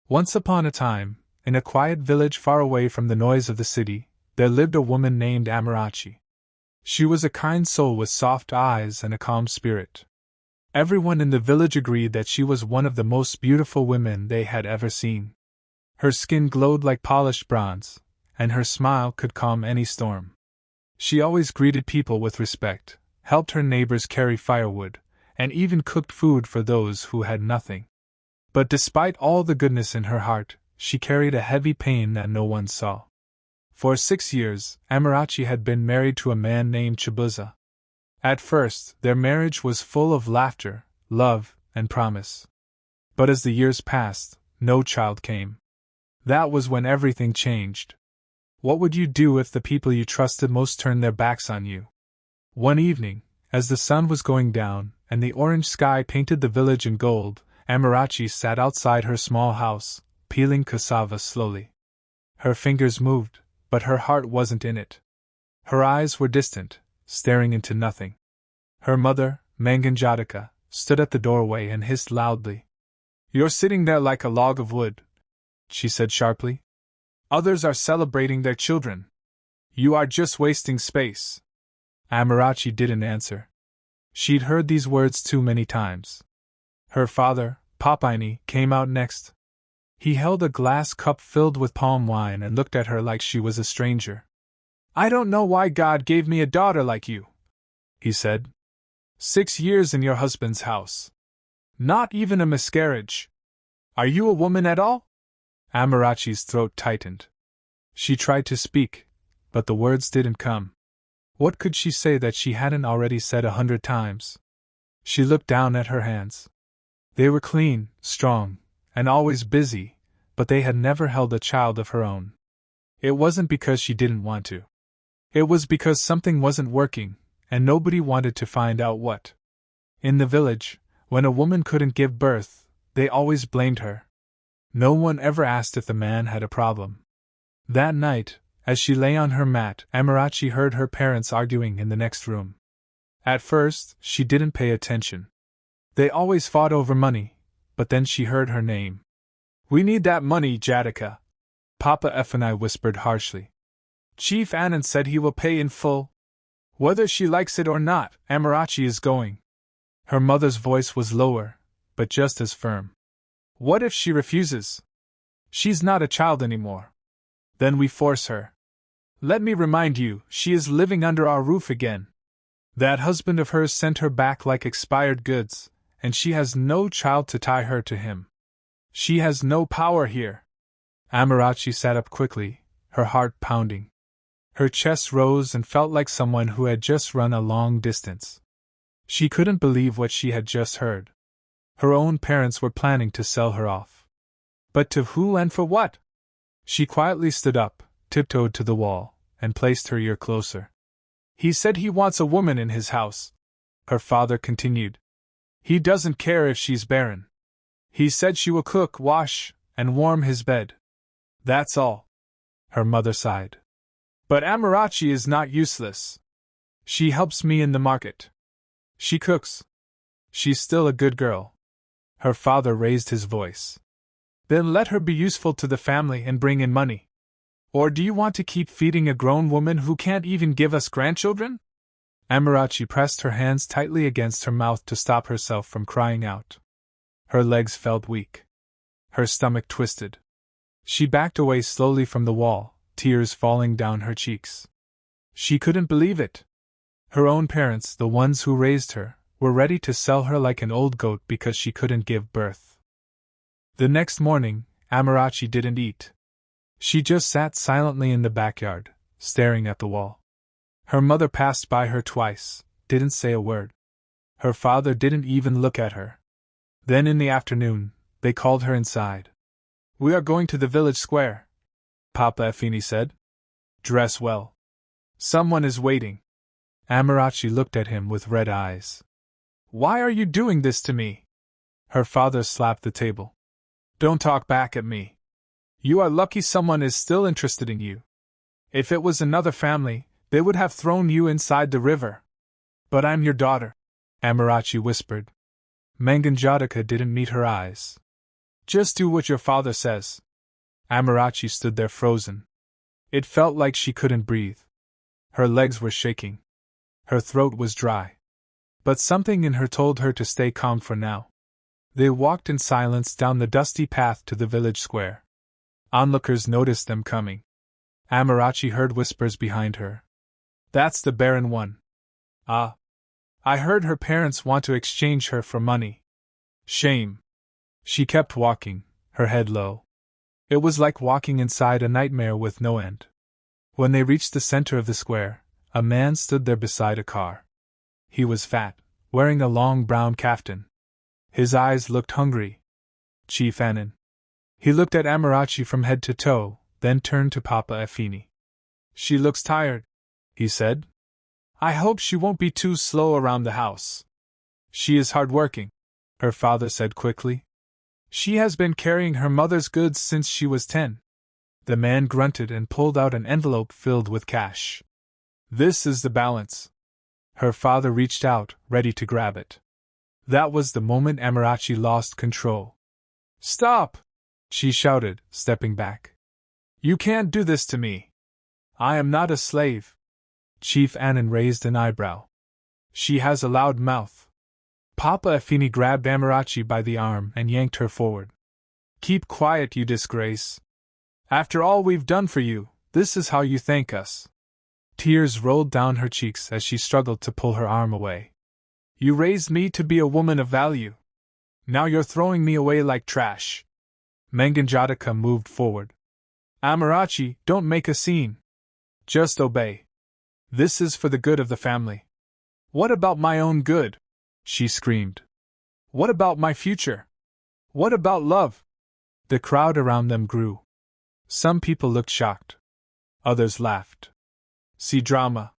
Once upon a time, in a quiet village far away from the noise of the city, there lived a woman named Amarachi. She was a kind soul with soft eyes and a calm spirit. Everyone in the village agreed that she was one of the most beautiful women they had ever seen. Her skin glowed like polished bronze, and her smile could calm any storm. She always greeted people with respect, helped her neighbors carry firewood, and even cooked food for those who had nothing. But despite all the goodness in her heart, she carried a heavy pain that no one saw. For 6 years, Amarachi had been married to a man named Chibuza. At first, their marriage was full of laughter, love, and promise. But as the years passed, no child came. That was when everything changed. What would you do if the people you trusted most turned their backs on you? One evening, as the sun was going down and the orange sky painted the village in gold, Amarachi sat outside her small house, peeling cassava slowly. Her fingers moved, but her heart wasn't in it. Her eyes were distant, staring into nothing. Her mother, Manganjataka, stood at the doorway and hissed loudly. "You're sitting there like a log of wood," she said sharply. "Others are celebrating their children. You are just wasting space." Amarachi didn't answer. She'd heard these words too many times. Her father, Papaini, came out next. He held a glass cup filled with palm wine and looked at her like she was a stranger. "I don't know why God gave me a daughter like you," he said. 6 years in your husband's house. Not even a miscarriage. Are you a woman at all?" Amarachi's throat tightened. She tried to speak, but the words didn't come. What could she say that she hadn't already said 100 times? She looked down at her hands. They were clean, strong, and always busy, but they had never held a child of her own. It wasn't because she didn't want to. It was because something wasn't working, and nobody wanted to find out what. In the village, when a woman couldn't give birth, they always blamed her. No one ever asked if the man had a problem. That night, as she lay on her mat, Amarachi heard her parents arguing in the next room. At first, she didn't pay attention. They always fought over money, but then she heard her name. "We need that money, Jataka," Papa Efani whispered harshly. "Chief Anand said he will pay in full. Whether she likes it or not, Amarachi is going." Her mother's voice was lower, but just as firm. "What if she refuses? She's not a child anymore. Then we force her. Let me remind you, she is living under our roof again. That husband of hers sent her back like expired goods, and she has no child to tie her to him. She has no power here." Amarachi sat up quickly, her heart pounding. Her chest rose and felt like someone who had just run a long distance. She couldn't believe what she had just heard. Her own parents were planning to sell her off. But to who and for what? She quietly stood up, tiptoed to the wall, and placed her ear closer. "He said he wants a woman in his house," her father continued. "He doesn't care if she's barren. He said she will cook, wash, and warm his bed. That's all." Her mother sighed. "But Amarachi is not useless. She helps me in the market. She cooks. She's still a good girl." Her father raised his voice. "Then let her be useful to the family and bring in money. Or do you want to keep feeding a grown woman who can't even give us grandchildren?" Amarachi pressed her hands tightly against her mouth to stop herself from crying out. Her legs felt weak. Her stomach twisted. She backed away slowly from the wall, tears falling down her cheeks. She couldn't believe it. Her own parents, the ones who raised her, were ready to sell her like an old goat because she couldn't give birth. The next morning, Amarachi didn't eat. She just sat silently in the backyard, staring at the wall. Her mother passed by her twice, didn't say a word. Her father didn't even look at her. Then in the afternoon, they called her inside. "We are going to the village square," Papa Efini said. "Dress well. Someone is waiting." Amarachi looked at him with red eyes. "Why are you doing this to me?" Her father slapped the table. "Don't talk back at me. You are lucky someone is still interested in you. If it was another family, they would have thrown you inside the river. But I'm your daughter," Amarachi whispered. Manganjataka didn't meet her eyes. Just do what your father says. Amarachi stood there frozen. It felt like she couldn't breathe. Her legs were shaking. Her throat was dry. But something in her told her to stay calm for now. They walked in silence down the dusty path to the village square. Onlookers noticed them coming. Amarachi heard whispers behind her. That's the Barren one. Ah. I heard her parents want to exchange her for money. Shame. She kept walking, her head low. It was like walking inside a nightmare with no end. When they reached the center of the square, a man stood there beside a car. He was fat, wearing a long brown kaftan. His eyes looked hungry. Chief Annan. He looked at Amarachi from head to toe, then turned to Papa Effini. She looks tired, he said. I hope she won't be too slow around the house. She is hard-working, her father said quickly. She has been carrying her mother's goods since she was 10. The man grunted and pulled out an envelope filled with cash. This is the balance. Her father reached out, ready to grab it. That was the moment Amarachi lost control. Stop! She shouted, stepping back. You can't do this to me. I am not a slave. Chief Annan raised an eyebrow. She has a loud mouth. Papa Effini grabbed Amarachi by the arm and yanked her forward. Keep quiet, you disgrace. After all we've done for you, this is how you thank us. Tears rolled down her cheeks as she struggled to pull her arm away. You raised me to be a woman of value. Now you're throwing me away like trash. Manganjataka moved forward. Amarachi, don't make a scene. Just obey. This is for the good of the family. What about my own good? She screamed. What about my future? What about love? The crowd around them grew. Some people looked shocked. Others laughed. See drama.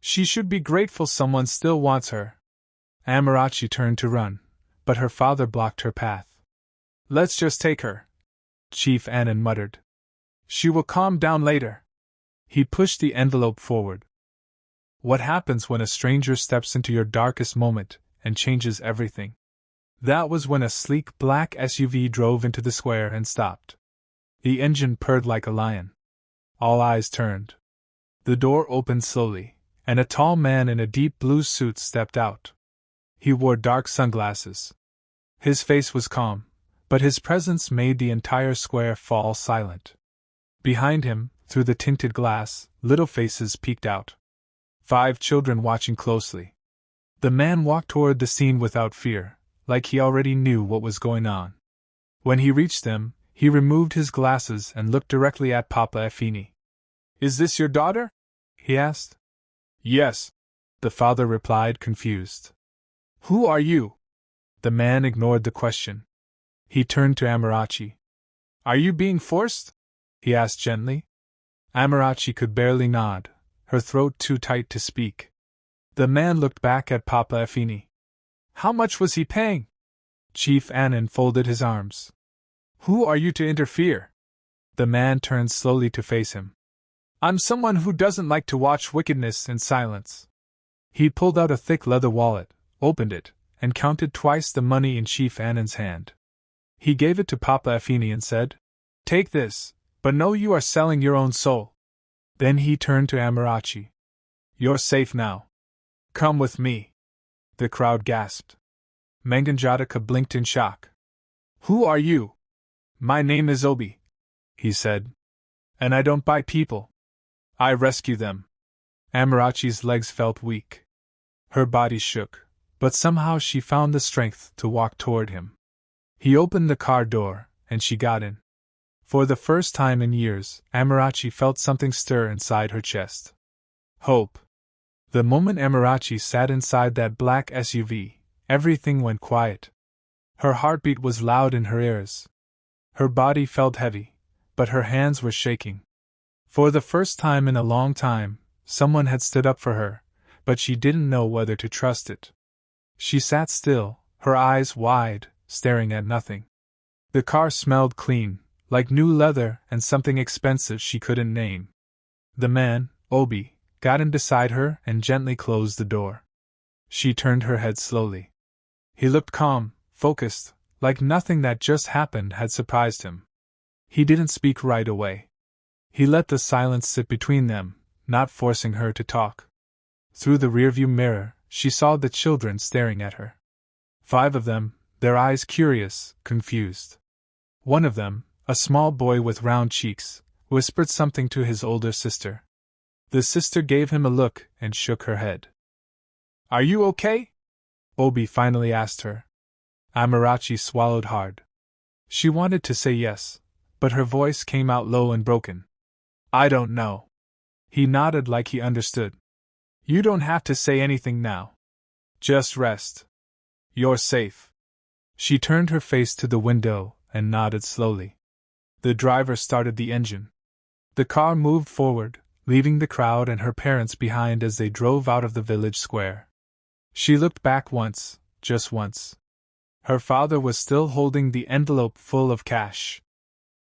She should be grateful someone still wants her. Amarachi turned to run, but her father blocked her path. Let's just take her, Chief Annan muttered. She will calm down later. He pushed the envelope forward. What happens when a stranger steps into your darkest moment and changes everything? That was when a sleek black SUV drove into the square and stopped. The engine purred like a lion. All eyes turned. The door opened slowly, and a tall man in a deep blue suit stepped out. He wore dark sunglasses. His face was calm, but his presence made the entire square fall silent. Behind him, through the tinted glass, little faces peeked out. 5 children watching closely. The man walked toward the scene without fear, like he already knew what was going on. When he reached them, he removed his glasses and looked directly at Papa Effini. Is this your daughter? He asked. Yes, the father replied, confused. Who are you? The man ignored the question. He turned to Amarachi. Are you being forced? He asked gently. Amarachi could barely nod, her throat too tight to speak. The man looked back at Papa Effini. How much was he paying? Chief Annan folded his arms. Who are you to interfere? The man turned slowly to face him. I'm someone who doesn't like to watch wickedness in silence. He pulled out a thick leather wallet, opened it, and counted twice the money in Chief Annan's hand. He gave it to Papa Effini and said, Take this, but know you are selling your own soul. Then he turned to Amarachi. You're safe now. Come with me. The crowd gasped. Manganjataka blinked in shock. Who are you? My name is Obi, he said. And I don't buy people. I rescue them. Amarachi's legs felt weak. Her body shook, but somehow she found the strength to walk toward him. He opened the car door, and she got in. For the first time in years, Amarachi felt something stir inside her chest. Hope. The moment Amarachi sat inside that black SUV, everything went quiet. Her heartbeat was loud in her ears. Her body felt heavy, but her hands were shaking. For the first time in a long time, someone had stood up for her, but she didn't know whether to trust it. She sat still, her eyes wide, staring at nothing. The car smelled clean, like new leather and something expensive she couldn't name. The man, Obi, got in beside her and gently closed the door. She turned her head slowly. He looked calm, focused, like nothing that just happened had surprised him. He didn't speak right away. He let the silence sit between them, not forcing her to talk. Through the rearview mirror, she saw the children staring at her. 5 of them, their eyes curious, confused. One of them, a small boy with round cheeks, whispered something to his older sister. The sister gave him a look and shook her head. "Are you okay?" Obi finally asked her. Amarachi swallowed hard. She wanted to say yes, but her voice came out low and broken. "I don't know." He nodded like he understood. "You don't have to say anything now. Just rest. You're safe." She turned her face to the window and nodded slowly. The driver started the engine. The car moved forward, leaving the crowd and her parents behind as they drove out of the village square. She looked back once, just once. Her father was still holding the envelope full of cash.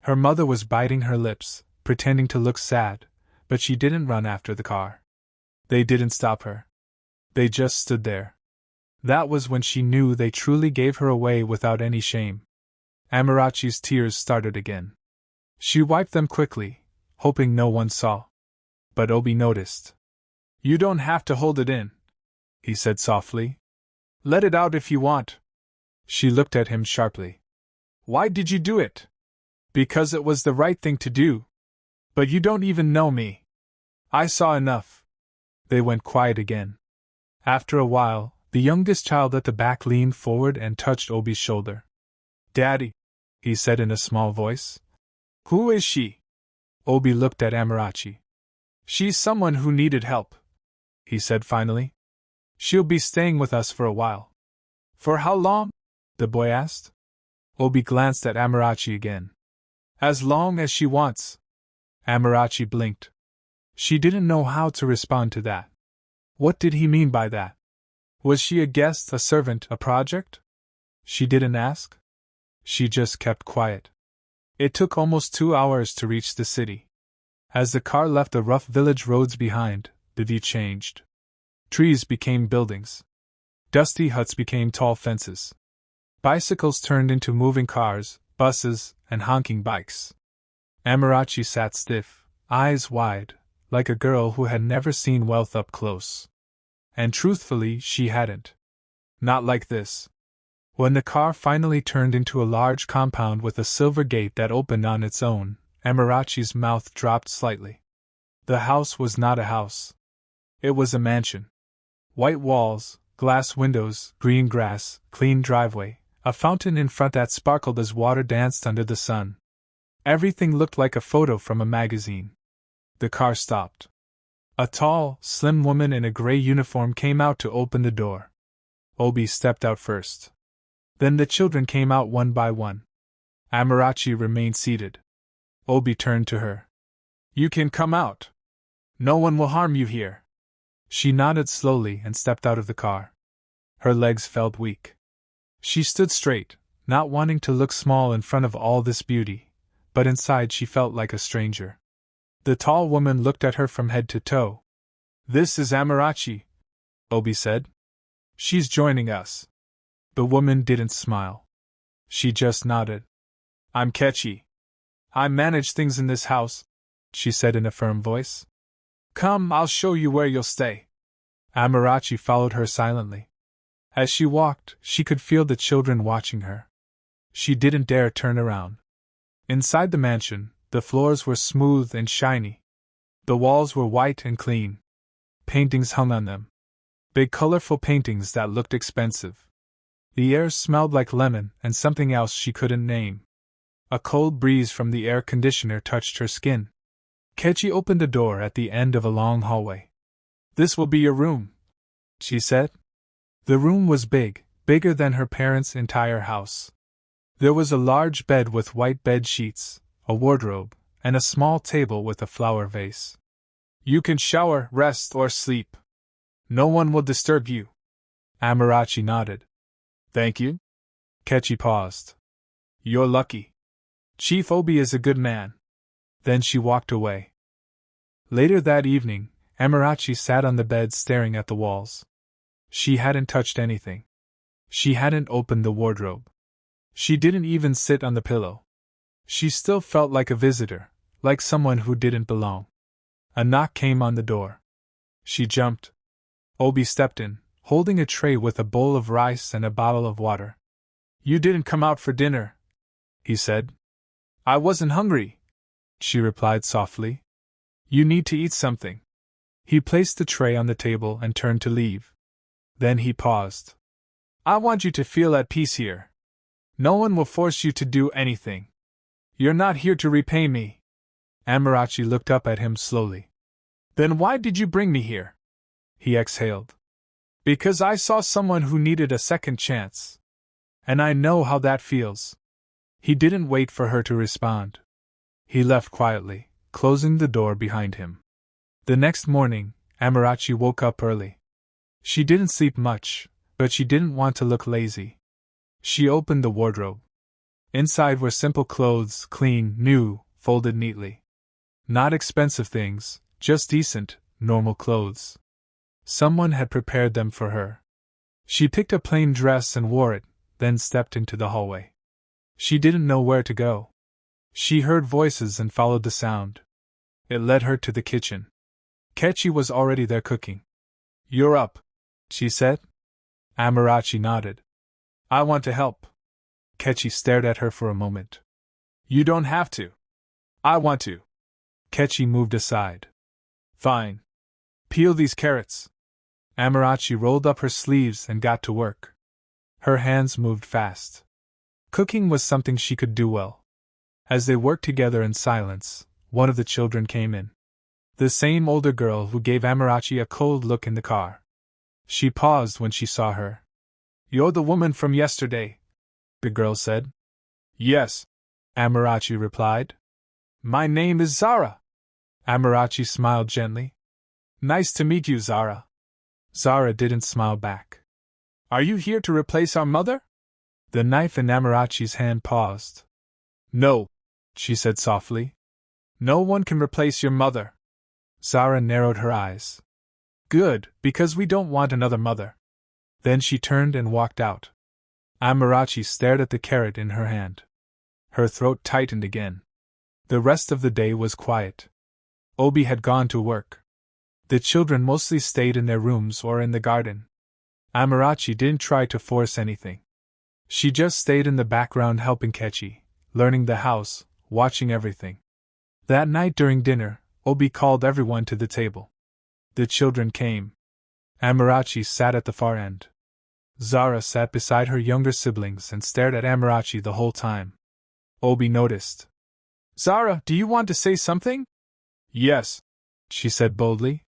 Her mother was biting her lips, pretending to look sad, but she didn't run after the car. They didn't stop her. They just stood there. That was when she knew they truly gave her away without any shame. Amarachi's tears started again. She wiped them quickly, hoping no one saw. But Obi noticed. "You don't have to hold it in," he said softly. "Let it out if you want." She looked at him sharply. "Why did you do it?" "Because it was the right thing to do. But you don't even know me. I saw enough." They went quiet again. After a while, the youngest child at the back leaned forward and touched Obi's shoulder. "Daddy," he said in a small voice. "Who is she?" Obi looked at Amarachi. "She's someone who needed help," he said finally. "She'll be staying with us for a while." "For how long?" the boy asked. Obi glanced at Amarachi again. "As long as she wants." Amarachi blinked. She didn't know how to respond to that. What did he mean by that? Was she a guest, a servant, a project? She didn't ask. She just kept quiet. It took almost 2 hours to reach the city. As the car left the rough village roads behind, the view changed. Trees became buildings. Dusty huts became tall fences. Bicycles turned into moving cars, buses, and honking bikes. Amarachi sat stiff, eyes wide, like a girl who had never seen wealth up close. And truthfully, she hadn't. Not like this. When the car finally turned into a large compound with a silver gate that opened on its own, Amarachi's mouth dropped slightly. The house was not a house. It was a mansion. White walls, glass windows, green grass, clean driveway, a fountain in front that sparkled as water danced under the sun. Everything looked like a photo from a magazine. The car stopped. A tall, slim woman in a gray uniform came out to open the door. Obi stepped out first. Then the children came out one by one. Amarachi remained seated. Obi turned to her. "You can come out. No one will harm you here." She nodded slowly and stepped out of the car. Her legs felt weak. She stood straight, not wanting to look small in front of all this beauty, but inside she felt like a stranger. The tall woman looked at her from head to toe. "This is Amarachi," Obi said. "She's joining us." The woman didn't smile. She just nodded. "I'm Kechi. I manage things in this house," she said in a firm voice. "Come, I'll show you where you'll stay." Amarachi followed her silently. As she walked, she could feel the children watching her. She didn't dare turn around. Inside the mansion, the floors were smooth and shiny. The walls were white and clean. Paintings hung on them. Big colorful paintings that looked expensive. The air smelled like lemon and something else she couldn't name. A cold breeze from the air conditioner touched her skin. Kechi opened a door at the end of a long hallway. "This will be your room," she said. The room was big, bigger than her parents' entire house. There was a large bed with white bed sheets, a wardrobe, and a small table with a flower vase. "You can shower, rest, or sleep. No one will disturb you." Amarachi nodded. "Thank you." Kechi paused. "You're lucky. Chief Obi is a good man." Then she walked away. Later that evening, Amarachi sat on the bed staring at the walls. She hadn't touched anything. She hadn't opened the wardrobe. She didn't even sit on the pillow. She still felt like a visitor, like someone who didn't belong. A knock came on the door. She jumped. Obi stepped in, holding a tray with a bowl of rice and a bottle of water. "You didn't come out for dinner," he said. "I wasn't hungry," she replied softly. "You need to eat something." He placed the tray on the table and turned to leave. Then he paused. "I want you to feel at peace here. No one will force you to do anything. You're not here to repay me." Amarachi looked up at him slowly. "Then why did you bring me here?" He exhaled. "Because I saw someone who needed a second chance. And I know how that feels." He didn't wait for her to respond. He left quietly, closing the door behind him. The next morning, Amarachi woke up early. She didn't sleep much, but she didn't want to look lazy. She opened the wardrobe. Inside were simple clothes, clean, new, folded neatly. Not expensive things, just decent, normal clothes. Someone had prepared them for her. She picked a plain dress and wore it, then stepped into the hallway. She didn't know where to go. She heard voices and followed the sound. It led her to the kitchen. Kechi was already there cooking. "You're up," she said. Amarachi nodded. "I want to help." Kechi stared at her for a moment. "You don't have to." "I want to." Kechi moved aside. "Fine. Peel these carrots." Amarachi rolled up her sleeves and got to work. Her hands moved fast. Cooking was something she could do well. As they worked together in silence, one of the children came in. The same older girl who gave Amarachi a cold look in the car. She paused when she saw her. "You're the woman from yesterday," the girl said. "Yes," Amarachi replied. "My name is Zara." Amarachi smiled gently. "Nice to meet you, Zara." Zara didn't smile back. "Are you here to replace our mother?" The knife in Amarachi's hand paused. "No," she said softly. "No one can replace your mother." Zara narrowed her eyes. "Good, because we don't want another mother." Then she turned and walked out. Amarachi stared at the carrot in her hand. Her throat tightened again. The rest of the day was quiet. Obi had gone to work. The children mostly stayed in their rooms or in the garden. Amarachi didn't try to force anything. She just stayed in the background helping Kechi, learning the house, watching everything. That night during dinner, Obi called everyone to the table. The children came. Amarachi sat at the far end. Zara sat beside her younger siblings and stared at Amarachi the whole time. Obi noticed. "Zara, do you want to say something?" "Yes," she said boldly.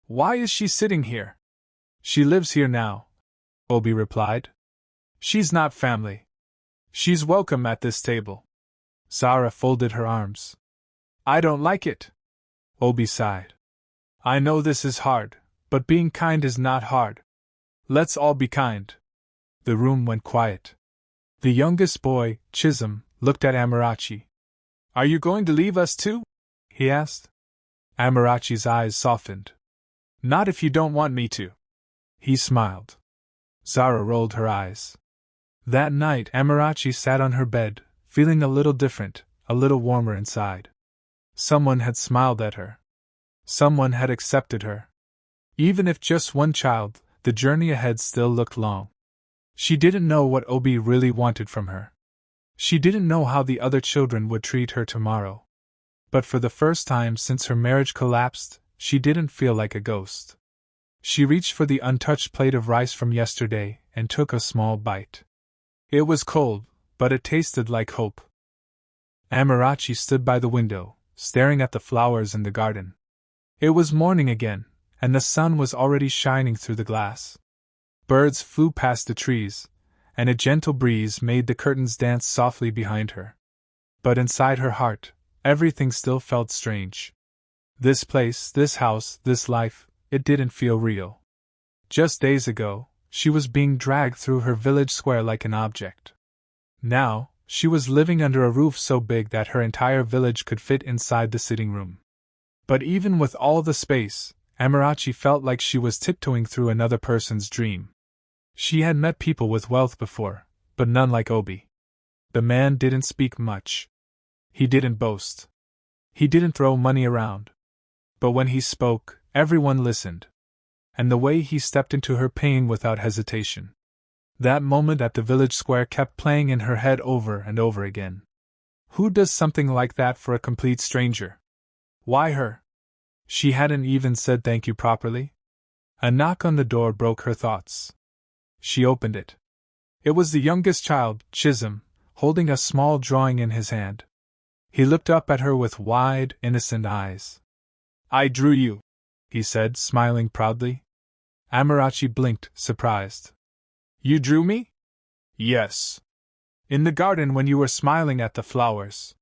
"Why is she sitting here?" "She lives here now," Obi replied. "She's not family. She's welcome at this table." Zara folded her arms. "I don't like it." Obi sighed. "I know this is hard, but being kind is not hard. Let's all be kind." The room went quiet. The youngest boy, Chisholm, looked at Amarachi. "Are you going to leave us too?" he asked. Amarachi's eyes softened. "Not if you don't want me to." He smiled. Zara rolled her eyes. That night Amarachi sat on her bed, feeling a little different, a little warmer inside. Someone had smiled at her. Someone had accepted her. Even if just one child, the journey ahead still looked long. She didn't know what Obi really wanted from her. She didn't know how the other children would treat her tomorrow. But for the first time since her marriage collapsed, she didn't feel like a ghost. She reached for the untouched plate of rice from yesterday and took a small bite. It was cold, but it tasted like hope. Amarachi stood by the window, staring at the flowers in the garden. It was morning again, and the sun was already shining through the glass. Birds flew past the trees, and a gentle breeze made the curtains dance softly behind her. But inside her heart, everything still felt strange. This place, this house, this life, it didn't feel real. Just days ago, she was being dragged through her village square like an object. Now, she was living under a roof so big that her entire village could fit inside the sitting room. But even with all the space, Amarachi felt like she was tiptoeing through another person's dream. She had met people with wealth before, but none like Obi. The man didn't speak much. He didn't boast. He didn't throw money around. But when he spoke, everyone listened. And the way he stepped into her pain without hesitation. That moment at the village square kept playing in her head over and over again. Who does something like that for a complete stranger? Why her? She hadn't even said thank you properly. A knock on the door broke her thoughts. She opened it. It was the youngest child, Chisholm, holding a small drawing in his hand. He looked up at her with wide, innocent eyes. I drew you, he said, smiling proudly. Amarachi blinked, surprised. You drew me? Yes. In the garden when you were smiling at the flowers.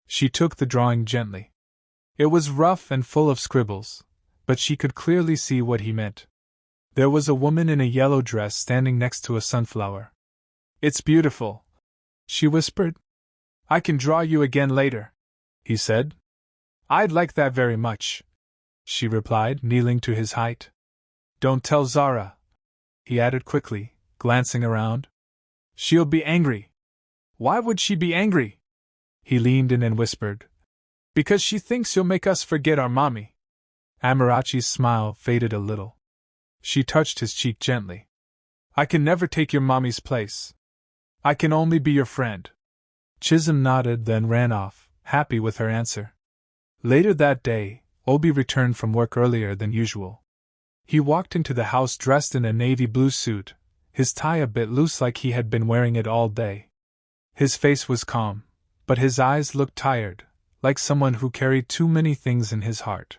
She took the drawing gently. It was rough and full of scribbles, but she could clearly see what he meant. There was a woman in a yellow dress standing next to a sunflower. It's beautiful, she whispered. I can draw you again later, he said. I'd like that very much, she replied, kneeling to his height. Don't tell Zara, he added quickly, glancing around. She'll be angry. Why would she be angry? He leaned in and whispered. Because she thinks you'll make us forget our mommy. Amarachi's smile faded a little. She touched his cheek gently. I can never take your mommy's place. I can only be your friend. Chisholm nodded, then ran off, happy with her answer. Later that day, Obi returned from work earlier than usual. He walked into the house dressed in a navy blue suit, his tie a bit loose like he had been wearing it all day. His face was calm, but his eyes looked tired, like someone who carried too many things in his heart.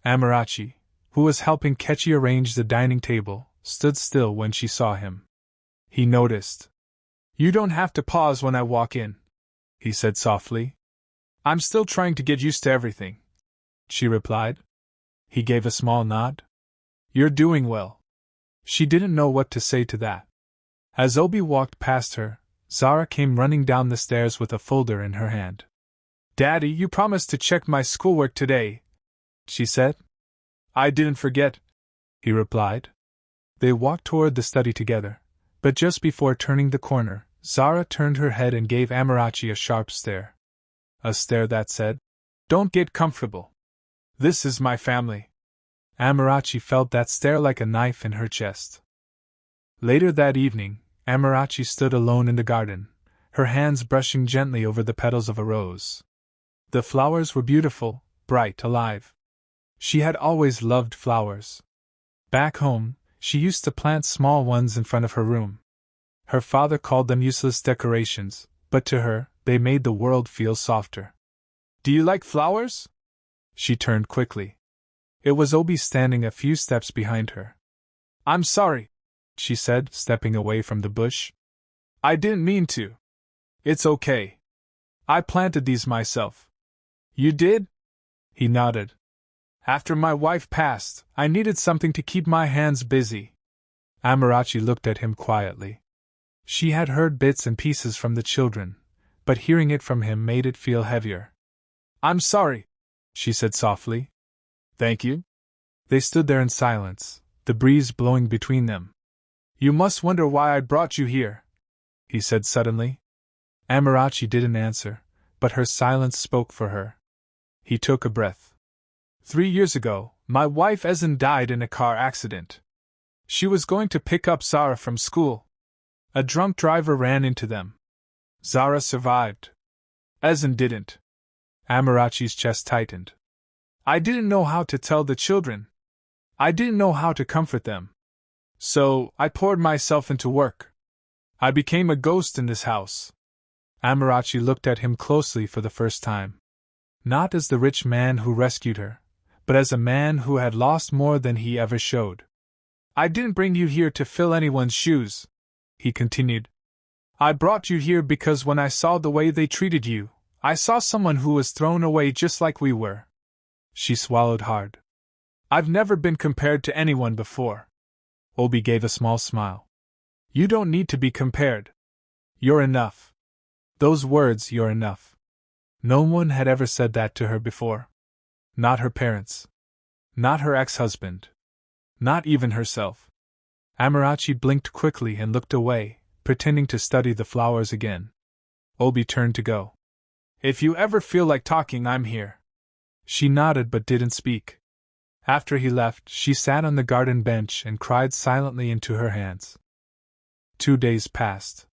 Amarachi, who was helping Kechi arrange the dining table, stood still when she saw him. He noticed. You don't have to pause when I walk in, he said softly. I'm still trying to get used to everything, she replied. He gave a small nod. You're doing well. She didn't know what to say to that. As Obi walked past her, Zara came running down the stairs with a folder in her hand. Daddy, you promised to check my schoolwork today, she said. I didn't forget, he replied. They walked toward the study together, but just before turning the corner, Zara turned her head and gave Amarachi a sharp stare. A stare that said, Don't get comfortable. This is my family. Amarachi felt that stare like a knife in her chest. Later that evening, Amarachi stood alone in the garden, her hands brushing gently over the petals of a rose. The flowers were beautiful, bright, alive. She had always loved flowers. Back home, she used to plant small ones in front of her room. Her father called them useless decorations, but to her, they made the world feel softer. Do you like flowers? She turned quickly. It was Obi standing a few steps behind her. I'm sorry, she said, stepping away from the bush. I didn't mean to. It's okay. I planted these myself. You did? He nodded. After my wife passed, I needed something to keep my hands busy. Amarachi looked at him quietly. She had heard bits and pieces from the children, but hearing it from him made it feel heavier. I'm sorry, she said softly. Thank you. They stood there in silence, the breeze blowing between them. You must wonder why I brought you here, he said suddenly. Amarachi didn't answer, but her silence spoke for her. He took a breath. 3 years ago, my wife Ezen died in a car accident. She was going to pick up Zara from school. A drunk driver ran into them. Zara survived. Ezen didn't. Amarachi's chest tightened. I didn't know how to tell the children. I didn't know how to comfort them. So, I poured myself into work. I became a ghost in this house. Amarachi looked at him closely for the first time. Not as the rich man who rescued her, but as a man who had lost more than he ever showed. I didn't bring you here to fill anyone's shoes, he continued. I brought you here because when I saw the way they treated you, I saw someone who was thrown away just like we were. She swallowed hard. I've never been compared to anyone before. Obi gave a small smile. You don't need to be compared. You're enough. Those words, you're enough. No one had ever said that to her before. Not her parents. Not her ex-husband. Not even herself. Amarachi blinked quickly and looked away, pretending to study the flowers again. Obi turned to go. If you ever feel like talking, I'm here. She nodded but didn't speak. After he left, she sat on the garden bench and cried silently into her hands. 2 days passed.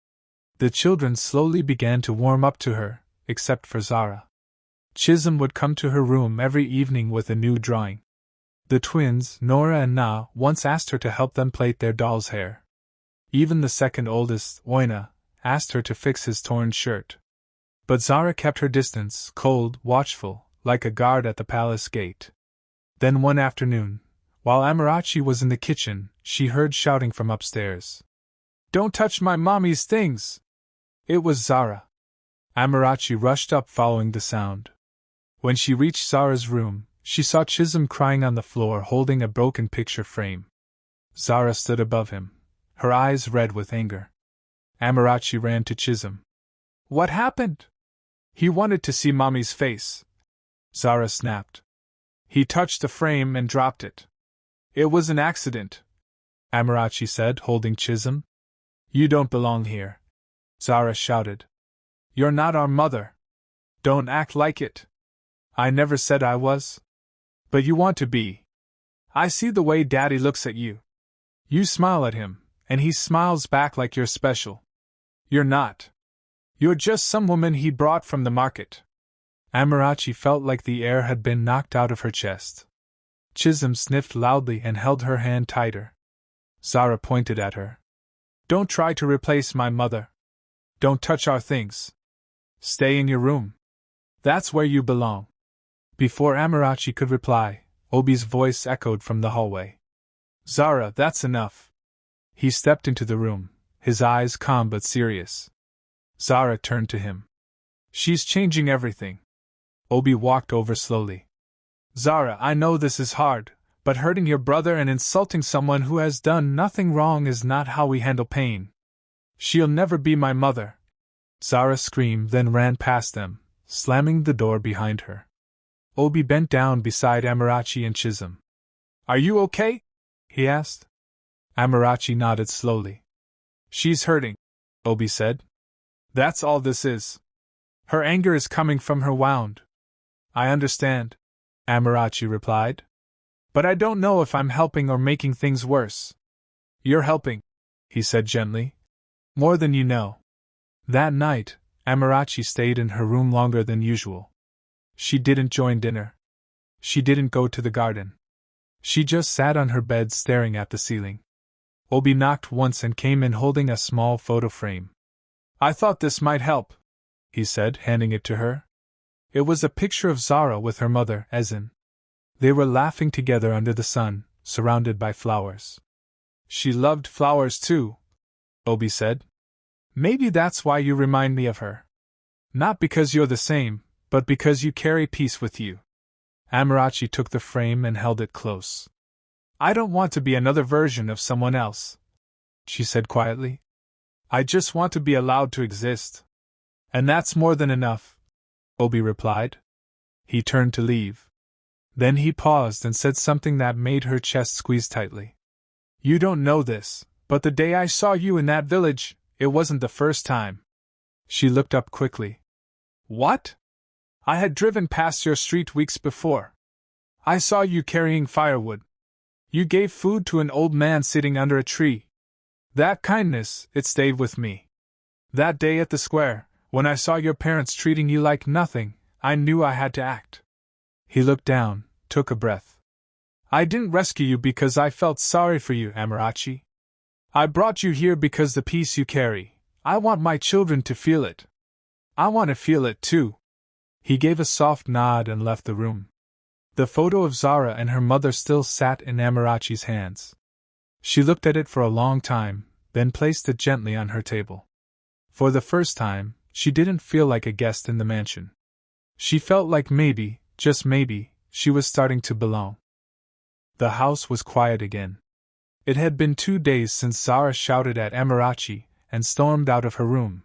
The children slowly began to warm up to her, except for Zara. Chisholm would come to her room every evening with a new drawing. The twins, Nora and Na, once asked her to help them plait their doll's hair. Even the second oldest, Oina, asked her to fix his torn shirt. But Zara kept her distance, cold, watchful, like a guard at the palace gate. Then one afternoon, while Amarachi was in the kitchen, she heard shouting from upstairs. "Don't touch my mommy's things!" It was Zara. Amarachi rushed up following the sound. When she reached Zara's room, she saw Chisholm crying on the floor holding a broken picture frame. Zara stood above him, her eyes red with anger. Amarachi ran to Chisholm. "What happened?" "He wanted to see Mommy's face," Zara snapped. "He touched the frame and dropped it." "It was an accident," Amarachi said, holding Chisholm. "You don't belong here," Zara shouted. "You're not our mother. Don't act like it." "I never said I was." "But you want to be. I see the way Daddy looks at you. You smile at him, and he smiles back like you're special. You're not. You're just some woman he brought from the market." Amarachi felt like the air had been knocked out of her chest. Chisholm sniffed loudly and held her hand tighter. Zara pointed at her. "Don't try to replace my mother. Don't touch our things. Stay in your room. That's where you belong." Before Amarachi could reply, Obi's voice echoed from the hallway. "Zara, that's enough." He stepped into the room, his eyes calm but serious. Zara turned to him. "She's changing everything." Obi walked over slowly. "Zara, I know this is hard, but hurting your brother and insulting someone who has done nothing wrong is not how we handle pain. She'll never be my mother." Zara screamed, then ran past them, slamming the door behind her. Obi bent down beside Amarachi and Chisholm. "Are you okay?" he asked. Amarachi nodded slowly. "She's hurting," Obi said. "That's all this is. Her anger is coming from her wound." "I understand," Amarachi replied. "But I don't know if I'm helping or making things worse." "You're helping," he said gently. "More than you know." That night, Amarachi stayed in her room longer than usual. She didn't join dinner. She didn't go to the garden. She just sat on her bed staring at the ceiling. Obi knocked once and came in holding a small photo frame. "I thought this might help," he said, handing it to her. It was a picture of Zara with her mother, Ezin. They were laughing together under the sun, surrounded by flowers. "She loved flowers too," Obi said. "Maybe that's why you remind me of her. Not because you're the same, but because you carry peace with you." Amarachi took the frame and held it close. "I don't want to be another version of someone else," she said quietly. "I just want to be allowed to exist. And that's more than enough," Obi replied. He turned to leave. Then he paused and said something that made her chest squeeze tightly. "You don't know this, but the day I saw you in that village, it wasn't the first time." She looked up quickly. "What?" "I had driven past your street weeks before. I saw you carrying firewood. You gave food to an old man sitting under a tree. That kindness, it stayed with me. That day at the square, when I saw your parents treating you like nothing, I knew I had to act." He looked down, took a breath. "I didn't rescue you because I felt sorry for you, Amarachi. I brought you here because the peace you carry, I want my children to feel it. I want to feel it too." He gave a soft nod and left the room. The photo of Zara and her mother still sat in Amarachi's hands. She looked at it for a long time, then placed it gently on her table. For the first time, she didn't feel like a guest in the mansion. She felt like maybe, just maybe, she was starting to belong. The house was quiet again. It had been 2 days since Zara shouted at Amarachi and stormed out of her room.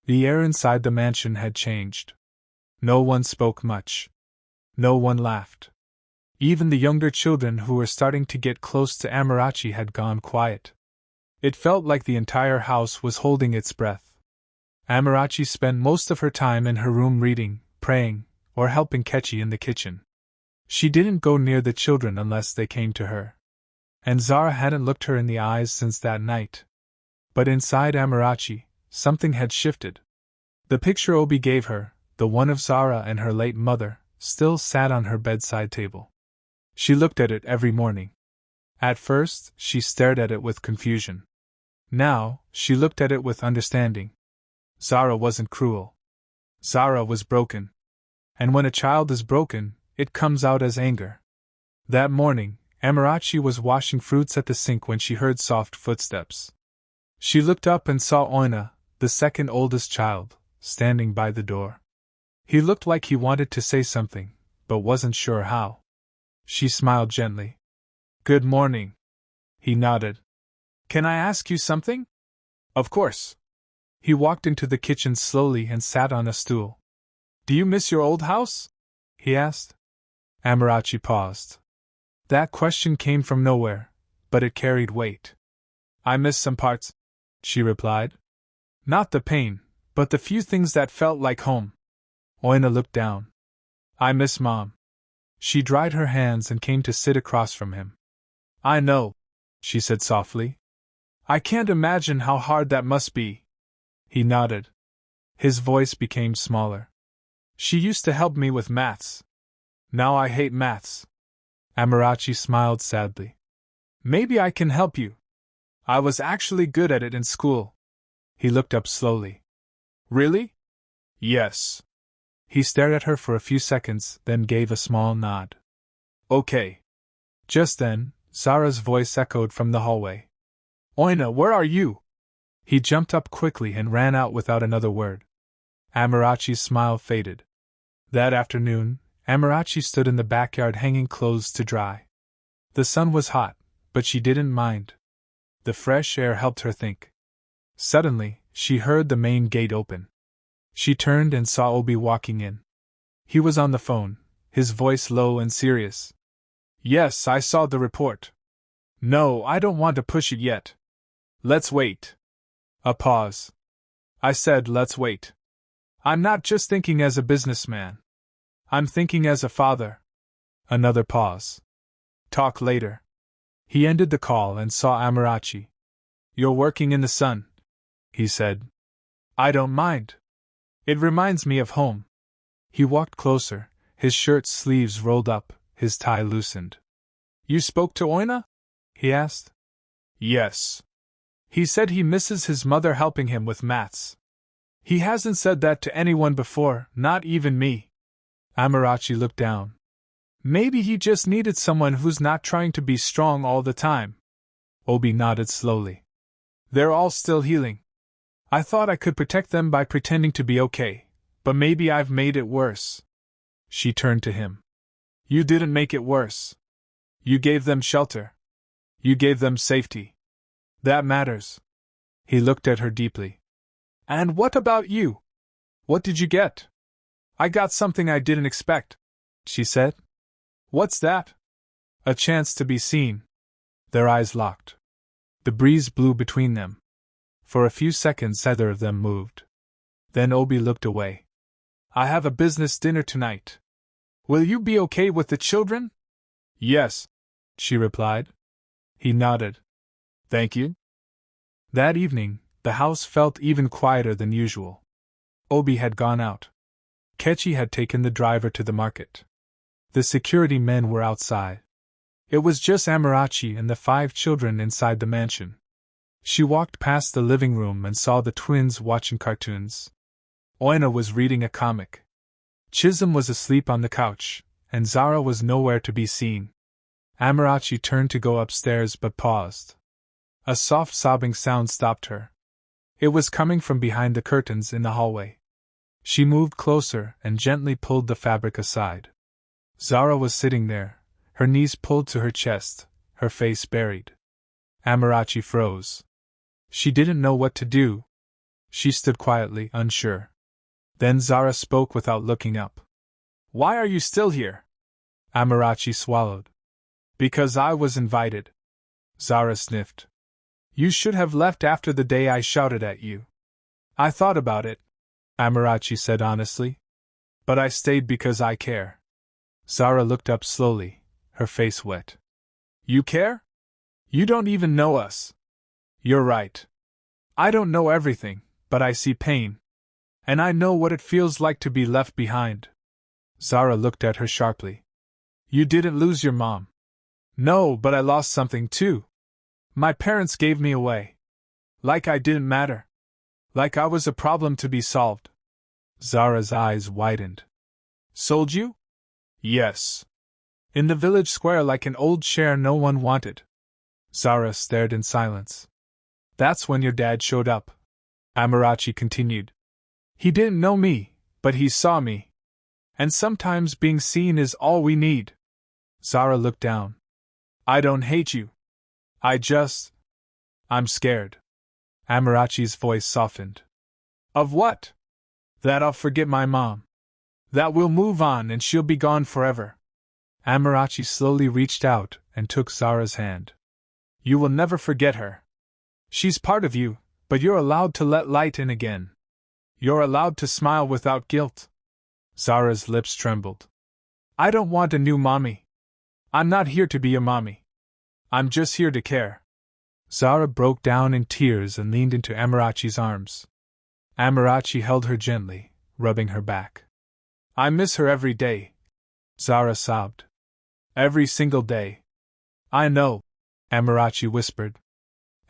The air inside the mansion had changed. No one spoke much. No one laughed. Even the younger children who were starting to get close to Amarachi had gone quiet. It felt like the entire house was holding its breath. Amarachi spent most of her time in her room reading, praying, or helping Kechi in the kitchen. She didn't go near the children unless they came to her. And Zara hadn't looked her in the eyes since that night. But inside Amarachi, something had shifted. The picture Obi gave her, the one of Zara and her late mother, still sat on her bedside table. She looked at it every morning. At first, she stared at it with confusion. Now, she looked at it with understanding. Zara wasn't cruel. Zara was broken. And when a child is broken, it comes out as anger. That morning, Amarachi was washing fruits at the sink when she heard soft footsteps. She looked up and saw Oina, the second oldest child, standing by the door. He looked like he wanted to say something, but wasn't sure how. She smiled gently. "Good morning." He nodded. "Can I ask you something?" "Of course." He walked into the kitchen slowly and sat on a stool. "Do you miss your old house?" he asked. Amarachi paused. That question came from nowhere, but it carried weight. "I miss some parts," she replied. "Not the pain, but the few things that felt like home." Oina looked down. "I miss Mom." She dried her hands and came to sit across from him. "I know," she said softly. "I can't imagine how hard that must be." He nodded. His voice became smaller. "She used to help me with maths. Now I hate maths." Amarachi smiled sadly. "Maybe I can help you. I was actually good at it in school." He looked up slowly. "Really?" "Yes." He stared at her for a few seconds, then gave a small nod. "Okay." Just then, Zara's voice echoed from the hallway. "Oina, where are you?" He jumped up quickly and ran out without another word. Amarachi's smile faded. That afternoon, Amarachi stood in the backyard hanging clothes to dry. The sun was hot, but she didn't mind. The fresh air helped her think. Suddenly, she heard the main gate open. She turned and saw Obi walking in. He was on the phone, his voice low and serious. "Yes, I saw the report. No, I don't want to push it yet. Let's wait." A pause. "I said let's wait. I'm not just thinking as a businessman. I'm thinking as a father." Another pause. "Talk later." He ended the call and saw Amarachi. "You're working in the sun," he said. "I don't mind. It reminds me of home." He walked closer, his shirt sleeves rolled up, his tie loosened. "You spoke to Oina?" he asked. "Yes. He said he misses his mother helping him with maths. He hasn't said that to anyone before, not even me." Amarachi looked down. "Maybe he just needed someone who's not trying to be strong all the time." Obi nodded slowly. "They're all still healing. I thought I could protect them by pretending to be okay, but maybe I've made it worse." She turned to him. "You didn't make it worse. You gave them shelter. You gave them safety. That matters." He looked at her deeply. "And what about you? What did you get?" "I got something I didn't expect," she said. "What's that?" "A chance to be seen." Their eyes locked. The breeze blew between them. For a few seconds neither of them moved. Then Obi looked away. "I have a business dinner tonight. Will you be okay with the children?" "Yes," she replied. He nodded. "Thank you." That evening, the house felt even quieter than usual. Obi had gone out. Kechi had taken the driver to the market. The security men were outside. It was just Amarachi and the 5 children inside the mansion. She walked past the living room and saw the twins watching cartoons. Oina was reading a comic. Chisholm was asleep on the couch, and Zara was nowhere to be seen. Amarachi turned to go upstairs but paused. A soft sobbing sound stopped her. It was coming from behind the curtains in the hallway. She moved closer and gently pulled the fabric aside. Zara was sitting there, her knees pulled to her chest, her face buried. Amarachi froze. She didn't know what to do. She stood quietly, unsure. Then Zara spoke without looking up. "Why are you still here?" Amarachi swallowed. "Because I was invited." Zara sniffed. "You should have left after the day I shouted at you." I thought about it, Amarachi said honestly. But I stayed because I care. Zara looked up slowly, her face wet. You care? You don't even know us. You're right. I don't know everything, but I see pain. And I know what it feels like to be left behind. Zara looked at her sharply. You didn't lose your mom. No, but I lost something too. My parents gave me away. Like I didn't matter. Like I was a problem to be solved. Zara's eyes widened. Sold you? Yes. In the village square like an old chair no one wanted. Zara stared in silence. That's when your dad showed up. Amarachi continued. He didn't know me, but he saw me. And sometimes being seen is all we need. Zara looked down. I don't hate you. I'm scared. Amarachi's voice softened. Of what? That I'll forget my mom. That we'll move on and she'll be gone forever. Amarachi slowly reached out and took Zara's hand. You will never forget her. She's part of you, but you're allowed to let light in again. You're allowed to smile without guilt. Zara's lips trembled. I don't want a new mommy. I'm not here to be a mommy. I'm just here to care. Zara broke down in tears and leaned into Amarachi's arms. Amarachi held her gently, rubbing her back. I miss her every day. Zara sobbed. Every single day. I know, Amarachi whispered.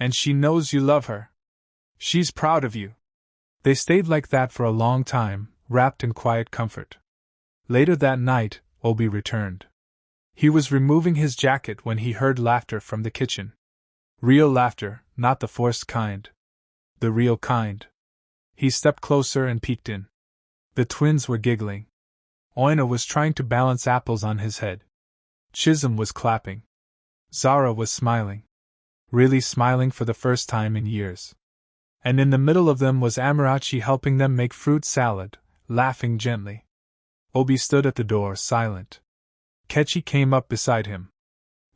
And she knows you love her. She's proud of you. They stayed like that for a long time, wrapped in quiet comfort. Later that night, Obi returned. He was removing his jacket when he heard laughter from the kitchen. Real laughter, not the forced kind. The real kind. He stepped closer and peeked in. The twins were giggling. Oina was trying to balance apples on his head. Chisholm was clapping. Zara was smiling. Really smiling for the first time in years. And in the middle of them was Amarachi helping them make fruit salad, laughing gently. Obi stood at the door, silent. Kechi came up beside him.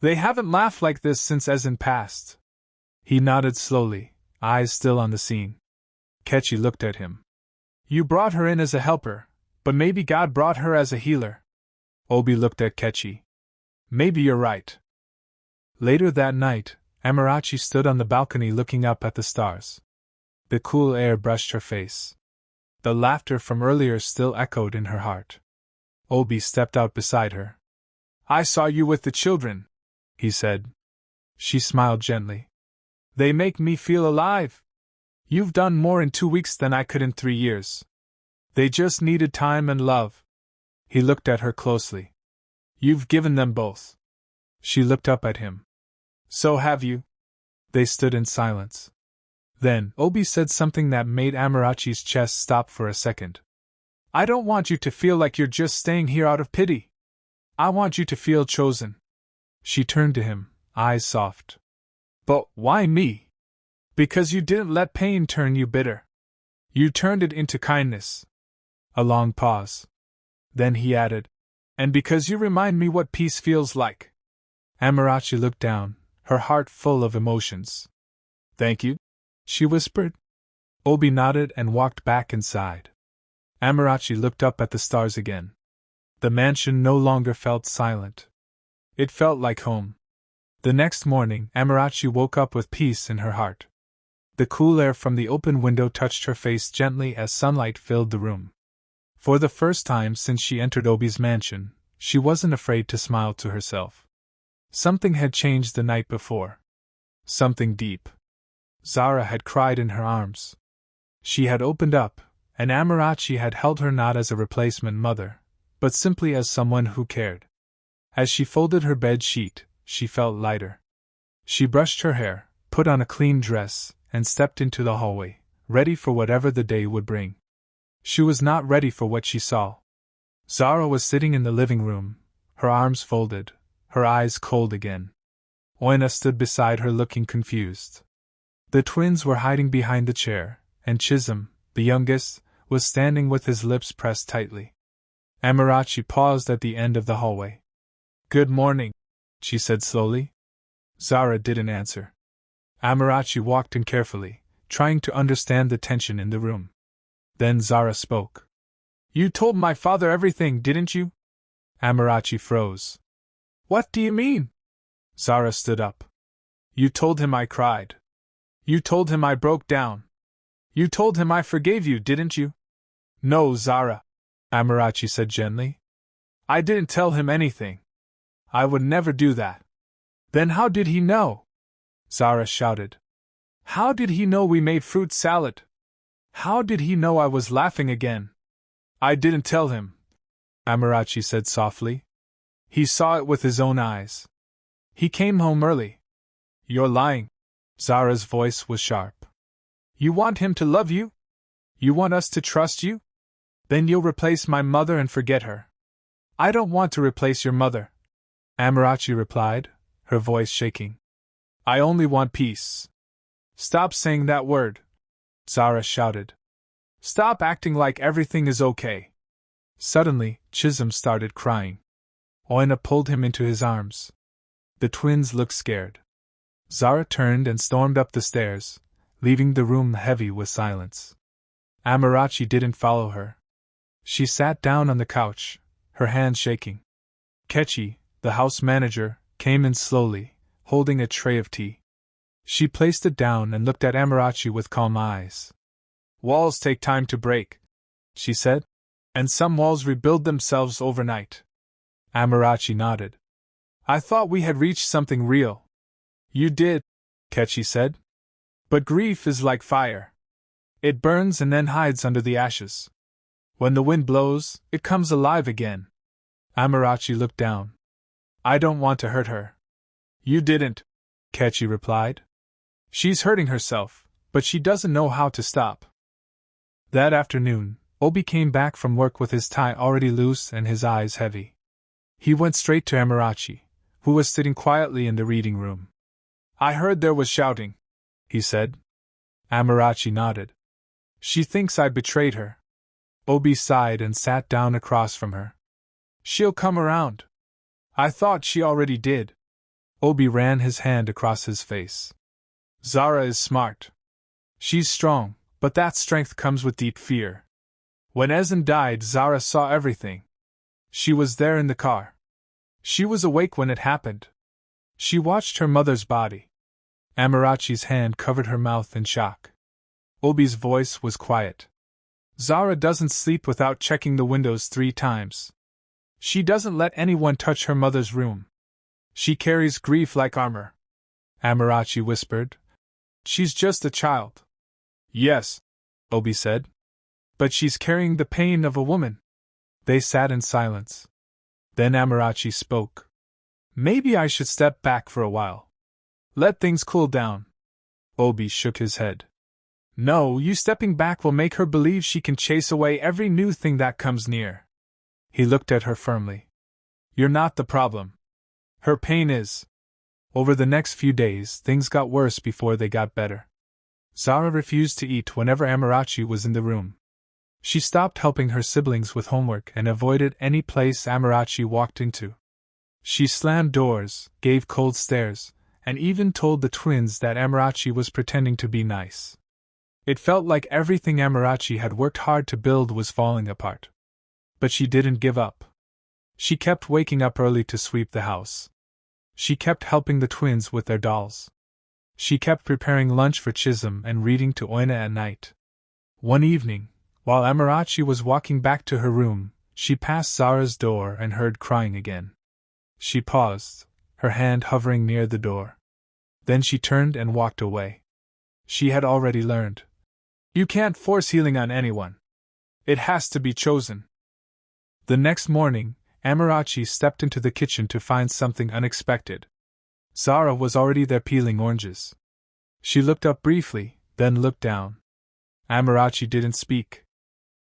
They haven't laughed like this since Ezen passed. He nodded slowly, eyes still on the scene. Kechi looked at him. You brought her in as a helper, but maybe God brought her as a healer. Obi looked at Kechi. Maybe you're right. Later that night, Amarachi stood on the balcony looking up at the stars. The cool air brushed her face. The laughter from earlier still echoed in her heart. Obi stepped out beside her. I saw you with the children, he said. She smiled gently. They make me feel alive. You've done more in 2 weeks than I could in 3 years. They just needed time and love. He looked at her closely. You've given them both. She looked up at him. So have you. They stood in silence. Then, Obi said something that made Amarachi's chest stop for a second. I don't want you to feel like you're just staying here out of pity. I want you to feel chosen. She turned to him, eyes soft. But why me? Because you didn't let pain turn you bitter. You turned it into kindness. A long pause. Then he added, and because you remind me what peace feels like. Amarachi looked down, her heart full of emotions. Thank you, she whispered. Obi nodded and walked back inside. Amarachi looked up at the stars again. The mansion no longer felt silent. It felt like home. The next morning, Amarachi woke up with peace in her heart. The cool air from the open window touched her face gently as sunlight filled the room. For the first time since she entered Obi's mansion, she wasn't afraid to smile to herself. Something had changed the night before. Something deep. Zara had cried in her arms. She had opened up, and Amarachi had held her not as a replacement mother, but simply as someone who cared. As she folded her bed sheet, she felt lighter. She brushed her hair, put on a clean dress, and stepped into the hallway, ready for whatever the day would bring. She was not ready for what she saw. Zara was sitting in the living room, her arms folded, her eyes cold again. Oina stood beside her looking confused. The twins were hiding behind the chair, and Chisholm, the youngest, was standing with his lips pressed tightly. Amarachi paused at the end of the hallway. Good morning, she said slowly. Zara didn't answer. Amarachi walked in carefully, trying to understand the tension in the room. Then Zara spoke. You told my father everything, didn't you? Amarachi froze. What do you mean? Zara stood up. You told him I cried. You told him I broke down. You told him I forgave you, didn't you? No, Zara, Amarachi said gently. I didn't tell him anything. I would never do that. Then how did he know? Zara shouted. How did he know we made fruit salad? How did he know I was laughing again? I didn't tell him, Amarachi said softly. He saw it with his own eyes. He came home early. You're lying. Zara's voice was sharp. You want him to love you? You want us to trust you? Then you'll replace my mother and forget her. I don't want to replace your mother, Amarachi replied, her voice shaking. I only want peace. Stop saying that word, Zara shouted. Stop acting like everything is okay. Suddenly, Chisholm started crying. Oina pulled him into his arms. The twins looked scared. Zara turned and stormed up the stairs, leaving the room heavy with silence. Amarachi didn't follow her. She sat down on the couch, her hands shaking. Kechi, the house manager, came in slowly, holding a tray of tea. She placed it down and looked at Amarachi with calm eyes. Walls take time to break, she said, and some walls rebuild themselves overnight. Amarachi nodded. I thought we had reached something real. You did, Kechi said. But grief is like fire. It burns and then hides under the ashes. When the wind blows, it comes alive again. Amarachi looked down. I don't want to hurt her. You didn't, Kechi replied. She's hurting herself, but she doesn't know how to stop. That afternoon, Obi came back from work with his tie already loose and his eyes heavy. He went straight to Amarachi, who was sitting quietly in the reading room. I heard there was shouting, he said. Amarachi nodded. She thinks I betrayed her. Obi sighed and sat down across from her. She'll come around. I thought she already did. Obi ran his hand across his face. Zara is smart. She's strong, but that strength comes with deep fear. When Ezen died, Zara saw everything. She was there in the car. She was awake when it happened. She watched her mother's body. Amarachi's hand covered her mouth in shock. Obi's voice was quiet. Zara doesn't sleep without checking the windows 3 times. She doesn't let anyone touch her mother's room. She carries grief like armor. Amarachi whispered. She's just a child. Yes, Obi said. But she's carrying the pain of a woman. They sat in silence. Then Amarachi spoke. Maybe I should step back for a while. Let things cool down. Obi shook his head. No, you stepping back will make her believe she can chase away every new thing that comes near. He looked at her firmly. You're not the problem. Her pain is. Over the next few days, things got worse before they got better. Zara refused to eat whenever Amarachi was in the room. She stopped helping her siblings with homework and avoided any place Amarachi walked into. She slammed doors, gave cold stares, and even told the twins that Amarachi was pretending to be nice. It felt like everything Amarachi had worked hard to build was falling apart. But she didn't give up. She kept waking up early to sweep the house. She kept helping the twins with their dolls. She kept preparing lunch for Chisholm and reading to Oina at night. One evening, while Amarachi was walking back to her room, she passed Zara's door and heard crying again. She paused, her hand hovering near the door. Then she turned and walked away. She had already learned. You can't force healing on anyone. It has to be chosen. The next morning, Amarachi stepped into the kitchen to find something unexpected. Zara was already there peeling oranges. She looked up briefly, then looked down. Amarachi didn't speak.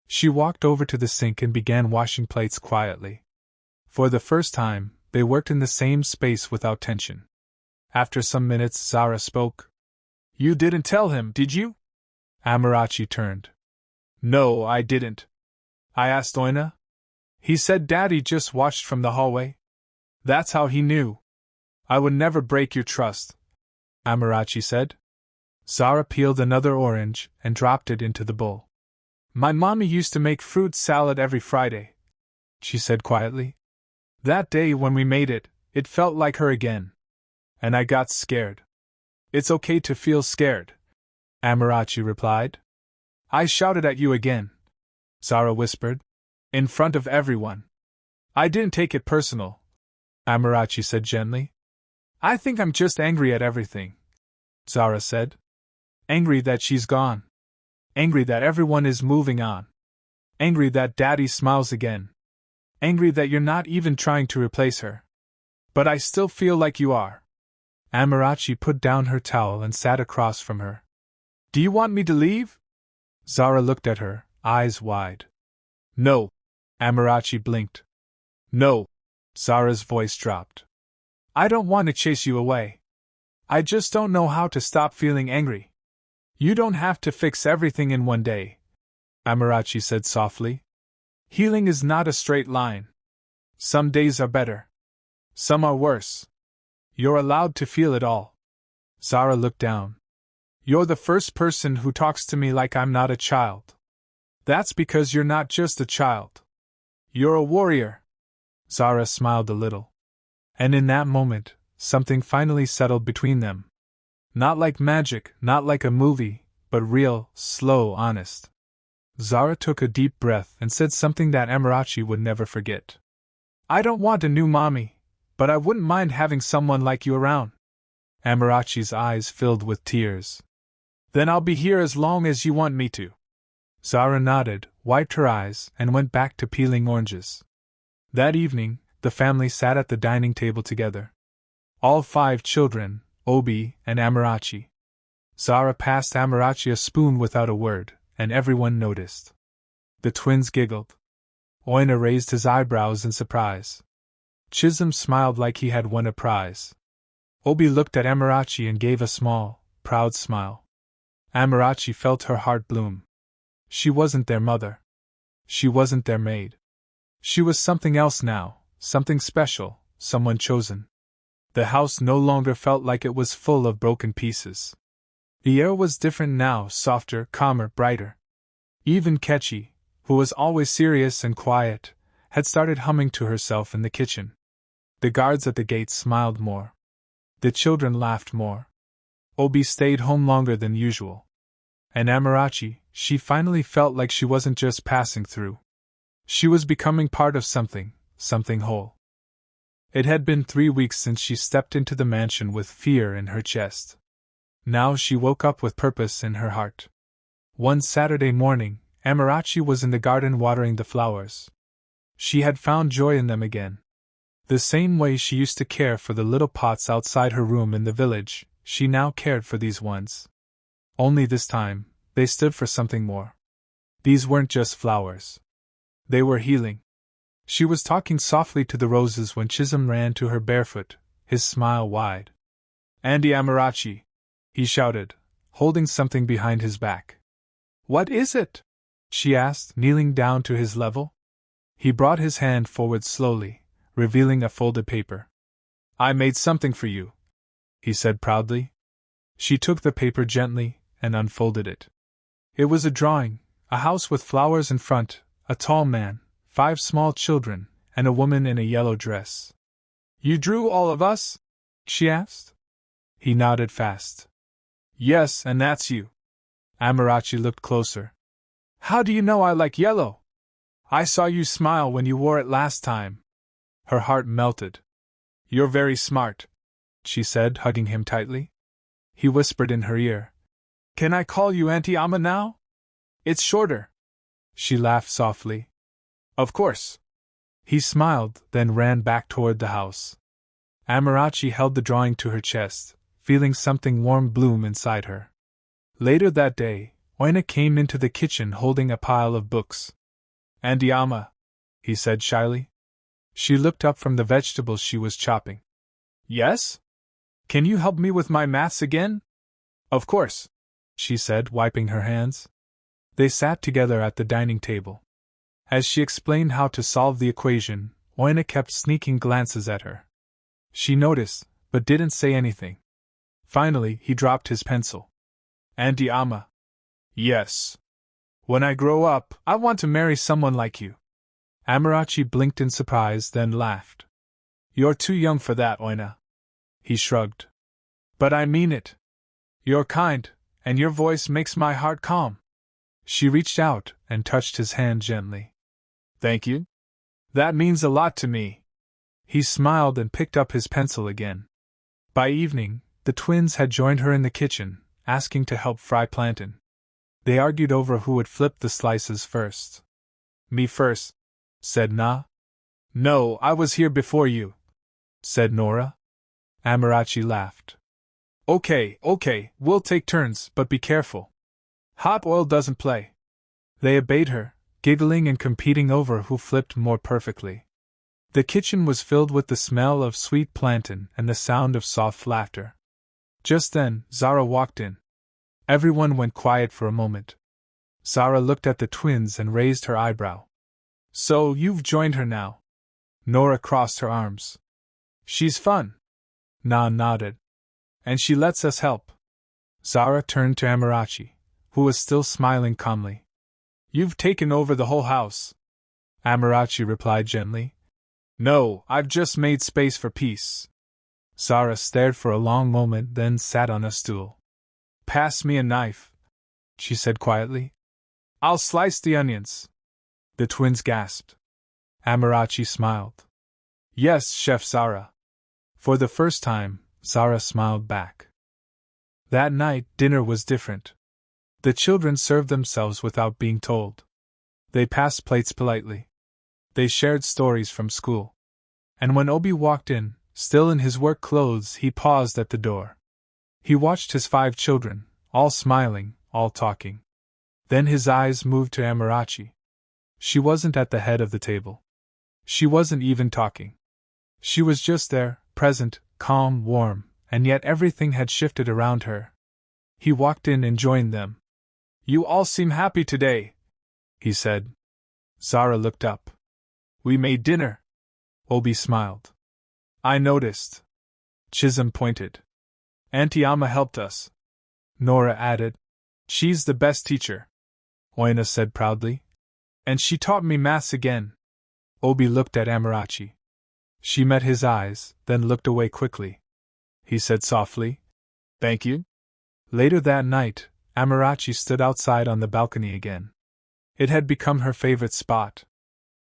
She walked over to the sink and began washing plates quietly. For the first time, they worked in the same space without tension. After some minutes, Zara spoke. You didn't tell him, did you? Amarachi turned. No, I didn't. I asked Oina. He said Daddy just watched from the hallway. That's how he knew. I would never break your trust, Amarachi said. Zara peeled another orange and dropped it into the bowl. My mommy used to make fruit salad every Friday, she said quietly. That day when we made it, it felt like her again. And I got scared. It's okay to feel scared, Amarachi replied. I shouted at you again, Zara whispered. In front of everyone. I didn't take it personal, Amarachi said gently. I think I'm just angry at everything, Zara said. Angry that she's gone. Angry that everyone is moving on. Angry that Daddy smiles again. Angry that you're not even trying to replace her. But I still feel like you are. Amarachi put down her towel and sat across from her. Do you want me to leave? Zara looked at her, eyes wide. No. Amarachi blinked. No. Zara's voice dropped. I don't want to chase you away. I just don't know how to stop feeling angry. You don't have to fix everything in one day, Amarachi said softly. Healing is not a straight line. Some days are better. Some are worse. You're allowed to feel it all. Zara looked down. You're the first person who talks to me like I'm not a child. That's because you're not just a child. You're a warrior. Zara smiled a little. And in that moment, something finally settled between them. Not like magic, not like a movie, but real, slow, honest. Zara took a deep breath and said something that Amarachi would never forget. I don't want a new mommy, but I wouldn't mind having someone like you around. Amarachi's eyes filled with tears. Then I'll be here as long as you want me to. Zara nodded, wiped her eyes, and went back to peeling oranges. That evening, the family sat at the dining table together. All 5 children, Obi and Amarachi. Zara passed Amarachi a spoon without a word, and everyone noticed. The twins giggled. Oina raised his eyebrows in surprise. Chisholm smiled like he had won a prize. Obi looked at Amarachi and gave a small, proud smile. Amarachi felt her heart bloom. She wasn't their mother. She wasn't their maid. She was something else now, something special, someone chosen. The house no longer felt like it was full of broken pieces. The air was different now, softer, calmer, brighter. Even Kechi, who was always serious and quiet, had started humming to herself in the kitchen. The guards at the gate smiled more. The children laughed more. Obi stayed home longer than usual. And Amarachi, she finally felt like she wasn't just passing through. She was becoming part of something whole. It had been 3 weeks since she stepped into the mansion with fear in her chest. Now she woke up with purpose in her heart. One Saturday morning, Amarachi was in the garden watering the flowers. She had found joy in them again. The same way she used to care for the little pots outside her room in the village, she now cared for these ones. Only this time, they stood for something more. These weren't just flowers. They were healing. She was talking softly to the roses when Chisholm ran to her barefoot, his smile wide. Andy Amarachi, he shouted, holding something behind his back. What is it? She asked, kneeling down to his level. He brought his hand forward slowly, revealing a folded paper. I made something for you, he said proudly. She took the paper gently and unfolded it. It was a drawing, a house with flowers in front, a tall man, 5 small children, and a woman in a yellow dress. You drew all of us? She asked. He nodded fast. Yes, and that's you. Amarachi looked closer. How do you know I like yellow? I saw you smile when you wore it last time. Her heart melted. You're very smart, she said, hugging him tightly. He whispered in her ear. Can I call you Auntie Amma now? It's shorter. She laughed softly. Of course. He smiled, then ran back toward the house. Amarachi held the drawing to her chest, feeling something warm bloom inside her. Later that day, Oina came into the kitchen holding a pile of books. Auntie Amma, he said shyly. She looked up from the vegetables she was chopping. Yes? Can you help me with my maths again? Of course, she said, wiping her hands. They sat together at the dining table. As she explained how to solve the equation, Oina kept sneaking glances at her. She noticed, but didn't say anything. Finally, he dropped his pencil. Auntie Amma. Yes. When I grow up, I want to marry someone like you. Amarachi blinked in surprise, then laughed. You're too young for that, Oina. He shrugged. But I mean it. You're kind, and your voice makes my heart calm. She reached out and touched his hand gently. Thank you. That means a lot to me. He smiled and picked up his pencil again. By evening, the twins had joined her in the kitchen, asking to help fry plantain. They argued over who would flip the slices first. Me first, said Na. No, I was here before you, said Nora. Amarachi laughed. Okay, we'll take turns, but be careful. Hot oil doesn't play. They obeyed her, giggling and competing over who flipped more perfectly. The kitchen was filled with the smell of sweet plantain and the sound of soft laughter. Just then, Zara walked in. Everyone went quiet for a moment. Zara looked at the twins and raised her eyebrow. So, you've joined her now? Nora crossed her arms. She's fun. Na nodded. And she lets us help. Zara turned to Amarachi, who was still smiling calmly. You've taken over the whole house. Amarachi replied gently. No, I've just made space for peace. Zara stared for a long moment, then sat on a stool. Pass me a knife, she said quietly. I'll slice the onions. The twins gasped. Amarachi smiled. Yes, Chef Zara. For the first time, Zara smiled back. That night, dinner was different. The children served themselves without being told. They passed plates politely. They shared stories from school. And when Obi walked in, still in his work clothes, he paused at the door. He watched his 5 children, all smiling, all talking. Then his eyes moved to Amarachi. She wasn't at the head of the table. She wasn't even talking. She was just there, present, calm, warm, and yet everything had shifted around her. He walked in and joined them. You all seem happy today, he said. Zara looked up. We made dinner. Obi smiled. I noticed. Chisholm pointed. Auntie Amma helped us. Nora added. She's the best teacher. Oina said proudly. And she taught me maths again. Obi looked at Amarachi. She met his eyes, then looked away quickly. He said softly, Thank you. Later that night, Amarachi stood outside on the balcony again. It had become her favorite spot.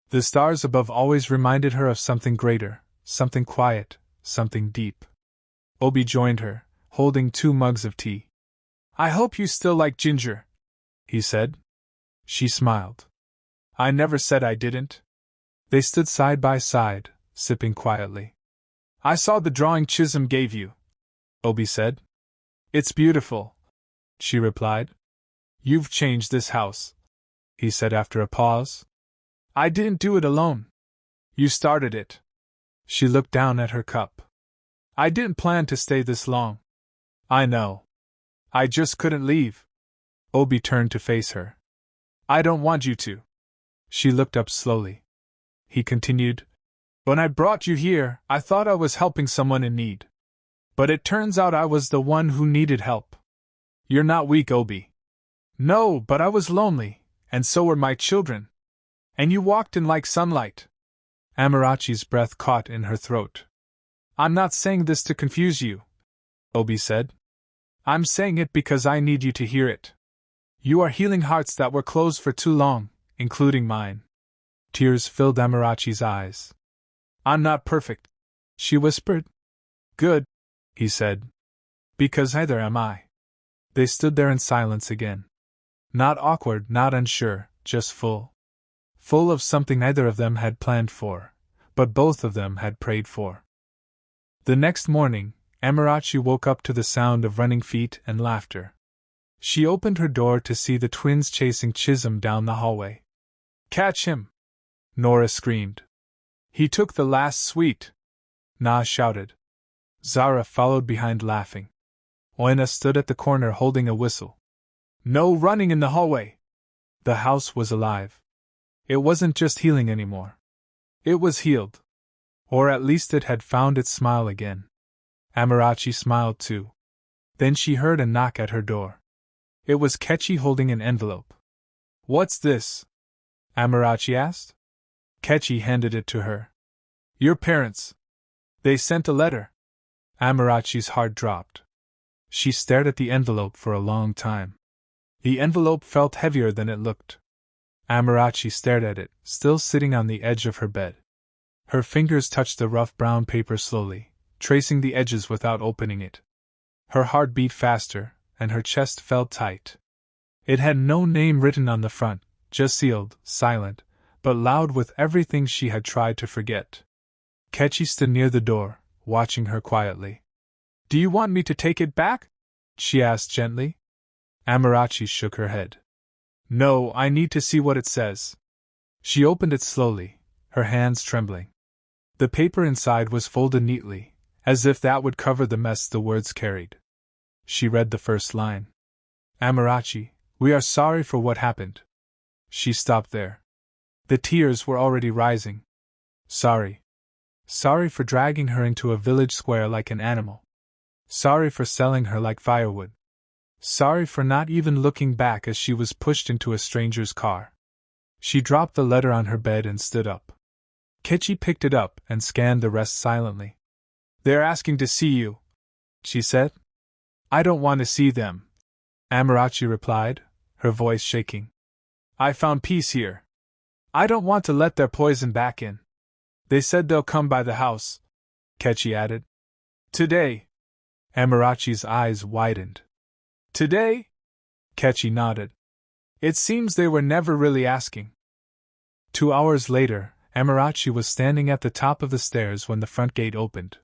The stars above always reminded her of something greater, something quiet, something deep. Obi joined her, holding 2 mugs of tea. I hope you still like ginger, he said. She smiled. I never said I didn't. They stood side by side, sipping quietly. I saw the drawing Chisholm gave you, Obi said. It's beautiful, she replied. You've changed this house, he said after a pause. I didn't do it alone. You started it. She looked down at her cup. I didn't plan to stay this long. I know. I just couldn't leave. Obi turned to face her. I don't want you to. She looked up slowly. He continued. When I brought you here, I thought I was helping someone in need. But it turns out I was the one who needed help. You're not weak, Obi. No, but I was lonely, and so were my children. And you walked in like sunlight. Amarachi's breath caught in her throat. I'm not saying this to confuse you, Obi said. I'm saying it because I need you to hear it. You are healing hearts that were closed for too long, including mine. Tears filled Amarachi's eyes. I'm not perfect, she whispered. Good, he said. Because neither am I. They stood there in silence again. Not awkward, not unsure, just full. Full of something neither of them had planned for, but both of them had prayed for. The next morning, Amarachi woke up to the sound of running feet and laughter. She opened her door to see the twins chasing Chisholm down the hallway. Catch him! Nora screamed. He took the last sweet! Na shouted. Zara followed behind laughing. Oina stood at the corner holding a whistle. No running in the hallway! The house was alive. It wasn't just healing anymore. It was healed. Or at least it had found its smile again. Amarachi smiled too. Then she heard a knock at her door. It was Kechi holding an envelope. "What's this?" Amarachi asked. Kechi handed it to her. "Your parents. They sent a letter." Amarachi's heart dropped. She stared at the envelope for a long time. The envelope felt heavier than it looked. Amarachi stared at it, still sitting on the edge of her bed. Her fingers touched the rough brown paper slowly, tracing the edges without opening it. Her heart beat faster, and her chest felt tight. It had no name written on the front, just sealed, silent, but loud with everything she had tried to forget. Kechi stood near the door, watching her quietly. "Do you want me to take it back?" she asked gently. Amarachi shook her head. "No, I need to see what it says." She opened it slowly, her hands trembling. The paper inside was folded neatly, as if that would cover the mess the words carried. She read the first line. "Amarachi, we are sorry for what happened." She stopped there. The tears were already rising. Sorry. Sorry for dragging her into a village square like an animal. Sorry for selling her like firewood. Sorry for not even looking back as she was pushed into a stranger's car. She dropped the letter on her bed and stood up. Kechi picked it up and scanned the rest silently. "They're asking to see you," she said. "I don't want to see them," Amarachi replied, her voice shaking. "I found peace here. I don't want to let their poison back in. They said they'll come by the house," Kechi added. "Today." Amarachi's eyes widened. "Today?" Kechi nodded. "It seems they were never really asking." 2 hours later, Amarachi was standing at the top of the stairs when the front gate opened.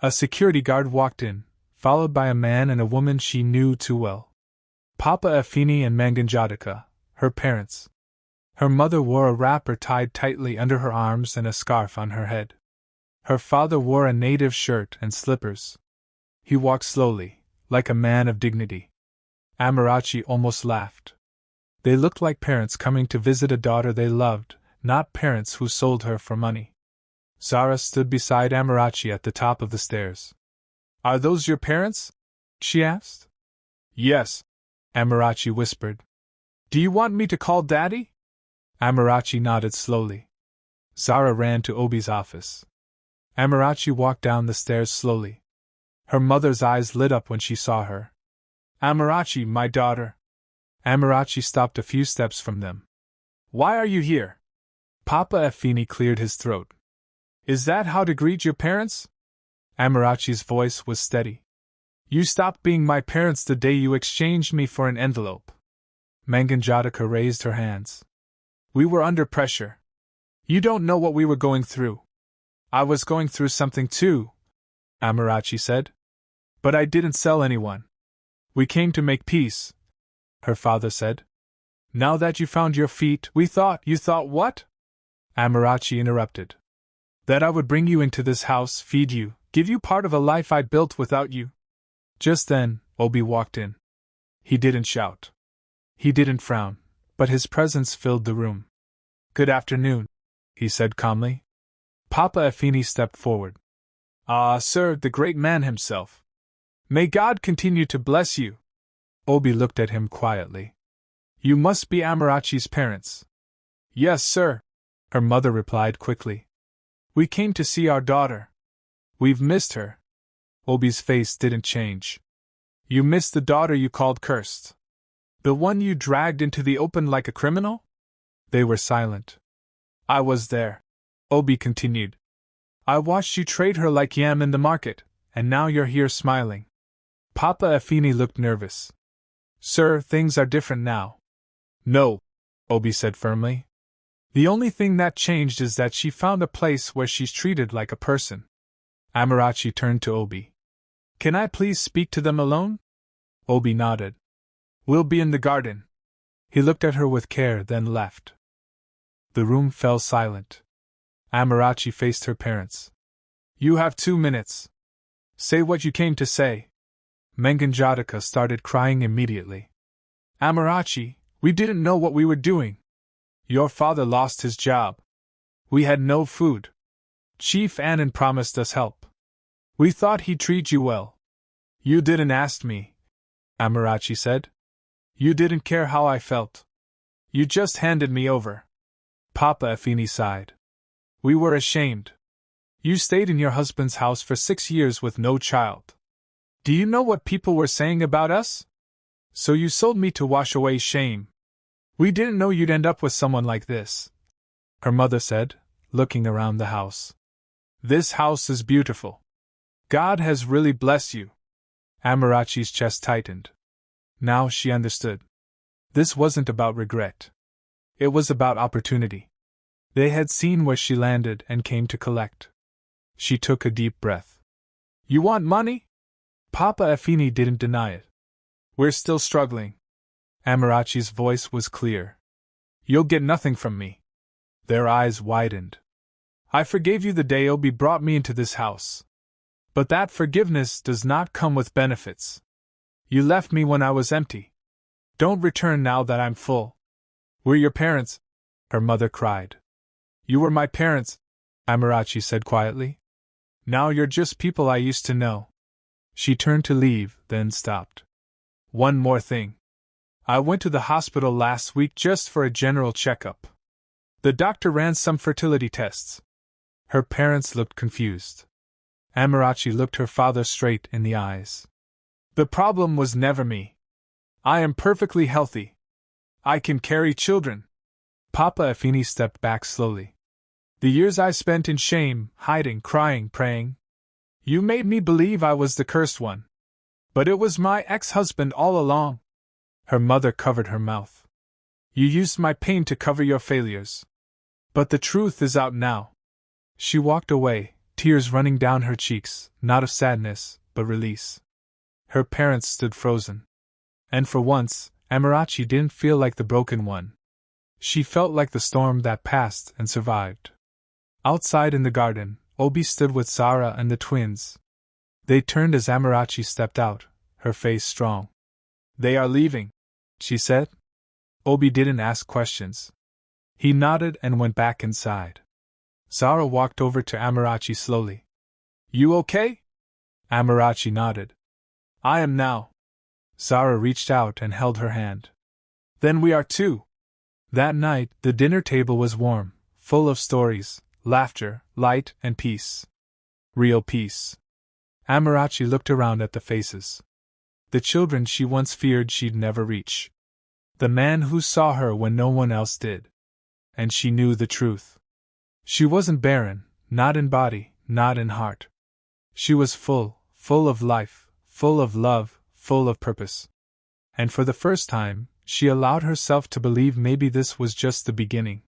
A security guard walked in, followed by a man and a woman she knew too well. Papa Afeni and Manganjadika, her parents. Her mother wore a wrapper tied tightly under her arms and a scarf on her head. Her father wore a native shirt and slippers. He walked slowly, like a man of dignity. Amarachi almost laughed. They looked like parents coming to visit a daughter they loved, not parents who sold her for money. Zara stood beside Amarachi at the top of the stairs. "Are those your parents?" she asked. "Yes," Amarachi whispered. "Do you want me to call Daddy?" Amarachi nodded slowly. Zara ran to Obi's office. Amarachi walked down the stairs slowly. Her mother's eyes lit up when she saw her. "Amarachi, my daughter." Amarachi stopped a few steps from them. "Why are you here?" Papa Afeni cleared his throat. "Is that how to greet your parents?" Amarachi's voice was steady. "You stopped being my parents the day you exchanged me for an envelope." Manganjadika raised her hands. "We were under pressure. You don't know what we were going through." "I was going through something too," Amarachi said. "But I didn't sell anyone. We came to make peace," her father said. "Now that you found your feet, you thought what?" Amarachi interrupted. "That I would bring you into this house, feed you, give you part of a life I'd built without you." Just then, Obi walked in. He didn't shout. He didn't frown, but his presence filled the room. "Good afternoon," he said calmly. Papa Afeni stepped forward. "Ah, sir, the great man himself. May God continue to bless you." Obi looked at him quietly. "You must be Amarachi's parents." "Yes, sir," her mother replied quickly. "We came to see our daughter. We've missed her." Obi's face didn't change. "You missed the daughter you called cursed? The one you dragged into the open like a criminal?" They were silent. "I was there," Obi continued. "I watched you trade her like yam in the market, and now you're here smiling." Papa Afeni looked nervous. "Sir, things are different now." "No," Obi said firmly. "The only thing that changed is that she found a place where she's treated like a person." Amarachi turned to Obi. "Can I please speak to them alone?" Obi nodded. "We'll be in the garden." He looked at her with care, then left. The room fell silent. Amarachi faced her parents. "You have 2 minutes. Say what you came to say." Manganjadika started crying immediately. "Amarachi, we didn't know what we were doing. Your father lost his job. We had no food. Chief Annan promised us help. We thought he'd treat you well." "You didn't ask me," Amarachi said. You didn't care how I felt. You just handed me over. Papa Effini sighed. We were ashamed. You stayed in your husband's house for 6 years with no child. Do you know what people were saying about us? So you sold me to wash away shame. We didn't know you'd end up with someone like this, her mother said, looking around the house. This house is beautiful. God has really blessed you. Amarachi's chest tightened. Now she understood. This wasn't about regret. It was about opportunity. They had seen where she landed and came to collect. She took a deep breath. You want money? Papa Effini didn't deny it. We're still struggling. Amarachi's voice was clear. You'll get nothing from me. Their eyes widened. I forgave you the day Obi brought me into this house. But that forgiveness does not come with benefits. You left me when I was empty. Don't return now that I'm full. We're your parents, her mother cried. You were my parents, Amarachi said quietly. Now you're just people I used to know. She turned to leave, then stopped. One more thing. I went to the hospital last week just for a general checkup. The doctor ran some fertility tests. Her parents looked confused. Amarachi looked her father straight in the eyes. The problem was never me. I am perfectly healthy. I can carry children. Papa Effini stepped back slowly. The years I spent in shame, hiding, crying, praying. You made me believe I was the cursed one. But it was my ex-husband all along. Her mother covered her mouth. You used my pain to cover your failures. But the truth is out now. She walked away, tears running down her cheeks, not of sadness, but release. Her parents stood frozen. And for once, Amarachi didn't feel like the broken one. She felt like the storm that passed and survived. Outside in the garden, Obi stood with Sarah and the twins. They turned as Amarachi stepped out, her face strong. They are leaving, she said. Obi didn't ask questions. He nodded and went back inside. Sarah walked over to Amarachi slowly. You okay? Amarachi nodded. I am now. Sarah reached out and held her hand. Then we are too. That night, the dinner table was warm, full of stories, laughter, light, and peace. Real peace. Amarachi looked around at the faces. The children she once feared she'd never reach. The man who saw her when no one else did. And she knew the truth. She wasn't barren, not in body, not in heart. She was full of life, full of love, full of purpose. And for the first time, she allowed herself to believe maybe this was just the beginning.